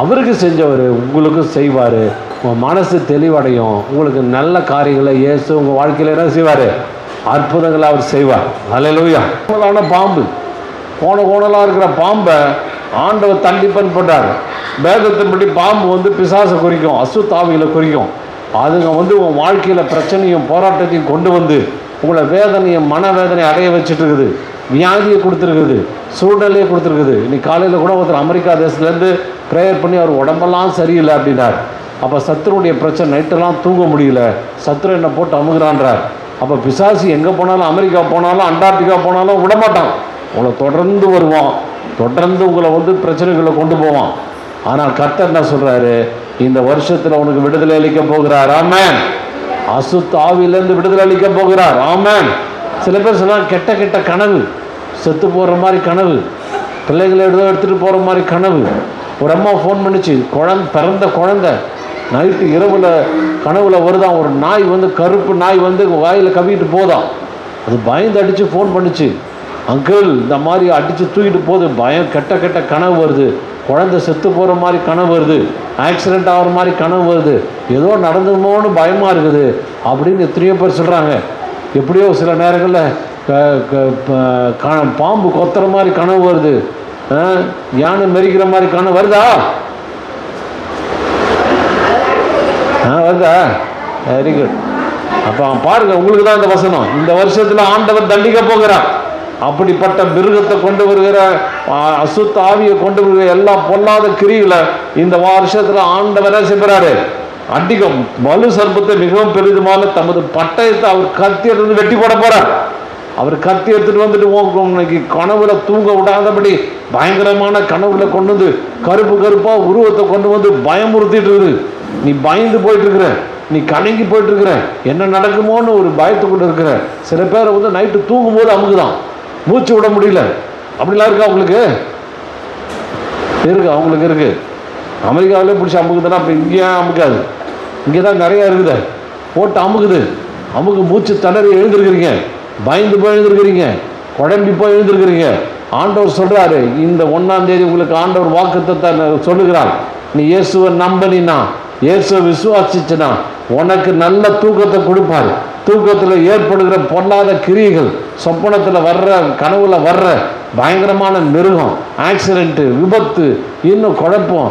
அவருக்கு செஞ்சவர் உங்களுக்கும் செய்வார். உங்கள் மனசு தெளிவடையும். உங்களுக்கு நல்ல காரியங்களை இயேசு உங்கள் வாழ்க்கையில் என்ன செய்வார், அற்புதங்களை அவர் செய்வார். அல்லேலூயா. பாம்பு கோணலாக இருக்கிற பாம்பை ஆண்டவர் தண்டிப்பன் போட்டார். வேதத்தின்படி பாம்பு பிசாசை குறிக்கும், அசுத்தாவிகளை குறிக்கும். அதுங்க உங்கள் வாழ்க்கையில் பிரச்சனையும் போராட்டத்தையும் கொண்டு வந்து உங்களை வேதனையும் மனவேதனை அடைய வச்சுட்டு இருக்குது. வியாதியை கொடுத்துருக்குது, சூழ்நிலையை கொடுத்துருக்குது. இன்னைக்கு காலையில் கூட ஒருத்தர் அமெரிக்கா தேசத்துலேருந்து ப்ரேயர் பண்ணி அவர் உடம்பெல்லாம் சரியில்லை அப்படின்னார். அப்போ சத்துருடைய பிரச்சனை, நைட்டெல்லாம் தூங்க முடியல, சத்துரு என்னை போட்டு அமுகிறான்றார். அப்போ பிசாசி எங்கே போனாலும், அமெரிக்கா போனாலும், அண்டார்டிகா போனாலும் விடமாட்டான். உங்களை தொடர்ந்து வருவான், தொடர்ந்து உங்களை பிரச்சனைகளை கொண்டு போவான். ஆனால் கர்த்தர் என்ன சொல்கிறாரு, இந்த வருஷத்தில் உனக்கு விடுதலை அளிக்க போகிறார். ஆமென். அசுத்த ஆவியிலேருந்து விடுதலை அளிக்க போகிறார். ஆமென். சில பேர் சொன்னாங்க, கெட்ட கனவு, செத்து போகிற மாதிரி கனவு, பிள்ளைகளை எடுத்துகிட்டு போகிற மாதிரி கனவு. ஒரு அம்மா ஃபோன் பண்ணிச்சு, பிறந்த குழந்தை நைட்டு இரவில் கனவுல வருதான், ஒரு நாய் கருப்பு நாய் வாயில் கவிட்டு போதான். அது பயந்து அடித்து ஃபோன் பண்ணிச்சு, அங்கிள் இந்த மாதிரி அடித்து தூக்கிட்டு போகுது, பயம், கெட்ட கனவு வருது, குழந்தை செத்து போகிற மாதிரி கனவு வருது, ஆக்சிடெண்ட் ஆகிற மாதிரி கனவு வருது, ஏதோ நடந்துமோன்னு பயமாக இருக்குது அப்படின்னு எத்தனையோ பேர் சொல்கிறாங்க. எப்படியோ சில நேரங்களில் பாம்பு கொத்துற மாதிரி கனவு வருது, யானை மெரிக்கிற மாதிரி கனவு வருதா? வருதா? Very good. அப்போ பாருங்கள், உங்களுக்கு தான் இந்த வசனம். இந்த வருஷத்தில் ஆண்டவர் தண்டிக்க போகிறார். அப்படிப்பட்ட மிருகத்தை கொண்டு வருகிற, அசுத்த ஆவியை கொண்டு வருகிற எல்லா பொல்லாத கிரிகளை இந்த வருஷத்தில் ஆண்டவரே செய்கிறாரு. அடிக்கும் வலு சர்ப்பத்தை மிகவும் பெரிதுமான தமது பட்டயத்தை அவர் கத்தி எடுத்து வெட்டி போட போறார். அவர் கத்தி எடுத்துட்டு வந்துட்டு கனவுல தூங்க விடாதபடி பயங்கரமான கனவுல கொண்டு வந்து கருப்பா உருவத்தை கொண்டு வந்து பயமுறுத்திட்டு இருக்குது. நீ பயந்து போயிட்டு இருக்கிற, நீ கணங்கி போயிட்டு இருக்கிற, என்ன நடக்குமோன்னு ஒரு பயத்துக்குள்ள இருக்கிற. சில பேரை நைட்டு தூங்கும் போது அமுக்குதான், மூச்சு விட முடியல. அப்படிலாம் இருக்கா உங்களுக்கு? இருக்கு, அவங்களுக்கு இருக்கு. அமெரிக்காவிலே பிடிச்சி அமுக்குதுன்னா அப்போ இங்கேயே அமுக்காது. இங்கே தான் நிறையா இருக்குது, போட்டு அமுக்கு மூச்சு திணறி எழுந்திருக்கிறீங்க, பயந்து போய் எழுந்திருக்கிறீங்க, குழம்பி போய் எழுந்திருக்கிறீங்க. ஆண்டவர் சொல்கிறாரு, இந்த 1ஆம் தேதி உங்களுக்கு ஆண்டவர் வாக்குத்தத்தத்தை சொல்லுகிறார். நீ இயேசுவை நம்பினா, இயேசுவை விசுவாசிச்சுனா உனக்கு நல்ல தூக்கத்தை கொடுப்பார். தூக்கத்தில் ஏற்படுகிற பொல்லாத கிரியைகள், சொப்பனத்தில் வர்ற, கனவுல வர்ற பயங்கரமான மிருகம், ஆக்சிடென்ட்டு, விபத்து, இன்னும் குழப்பம்,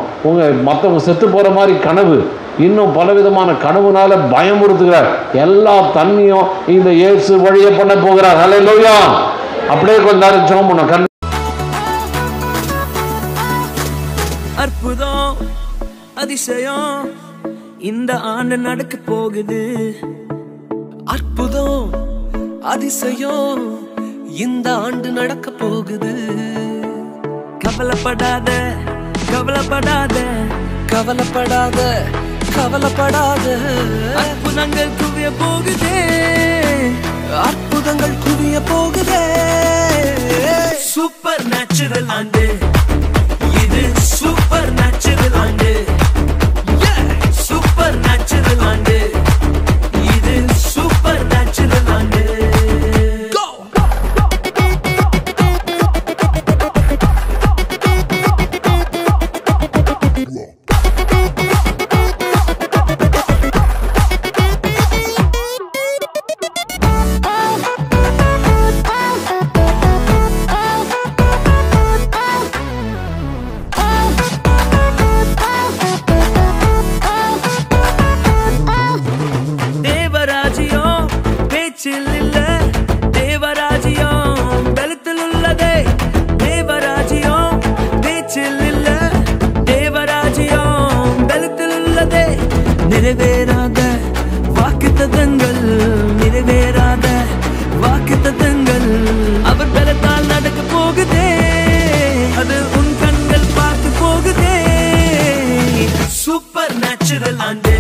மற்றவங்க செத்து போகிற மாதிரி கனவு, இன்னும் பலவிதமான கனவுனால பயமுறுத்துகிறார். எல்லா தண்ணியும் இந்த இயேசு வழியை பண்ண போகிறார். ஹல்லேலூயா. அப்படியே கொஞ்ச நேரம் ஜெபம் பண்ணும். அற்புதம், அதிசயம் இந்த ஆண்டு நடக்க போகுது. அற்புதம், அதிசயம் இந்த ஆண்டு நடக்க போகுது. கவலைப்படாத, கவலைப்படாத, கவலைப்படாத, கவலைப்படாத. அற்புதங்கள் குவிய போகுதே, அற்புதங்கள் குவிய போகுதே. சூப்பர் நேச்சுரல் ஆண்டு இது, சூப்பர் நேச்சுரல் ஆண்டு, சூப்பர் நேச்சுரல் ஆண்டு இது, சூப்பர் நேச்சுரல் ஆண்டு. பேச்சில் இல்ல தேவராஜ்யம் பலத்தில் உள்ளதே நிறைவேறாத வாக்குத்தத்தங்கள் நிறைவேறாத வாக்குத்தத்தங்கள் அவர் பலத்தால் நடக்க போகுதே அது உன் கண்கள் பார்த்து போகுதே சூப்பர் நேச்சுரல் ஆண்டு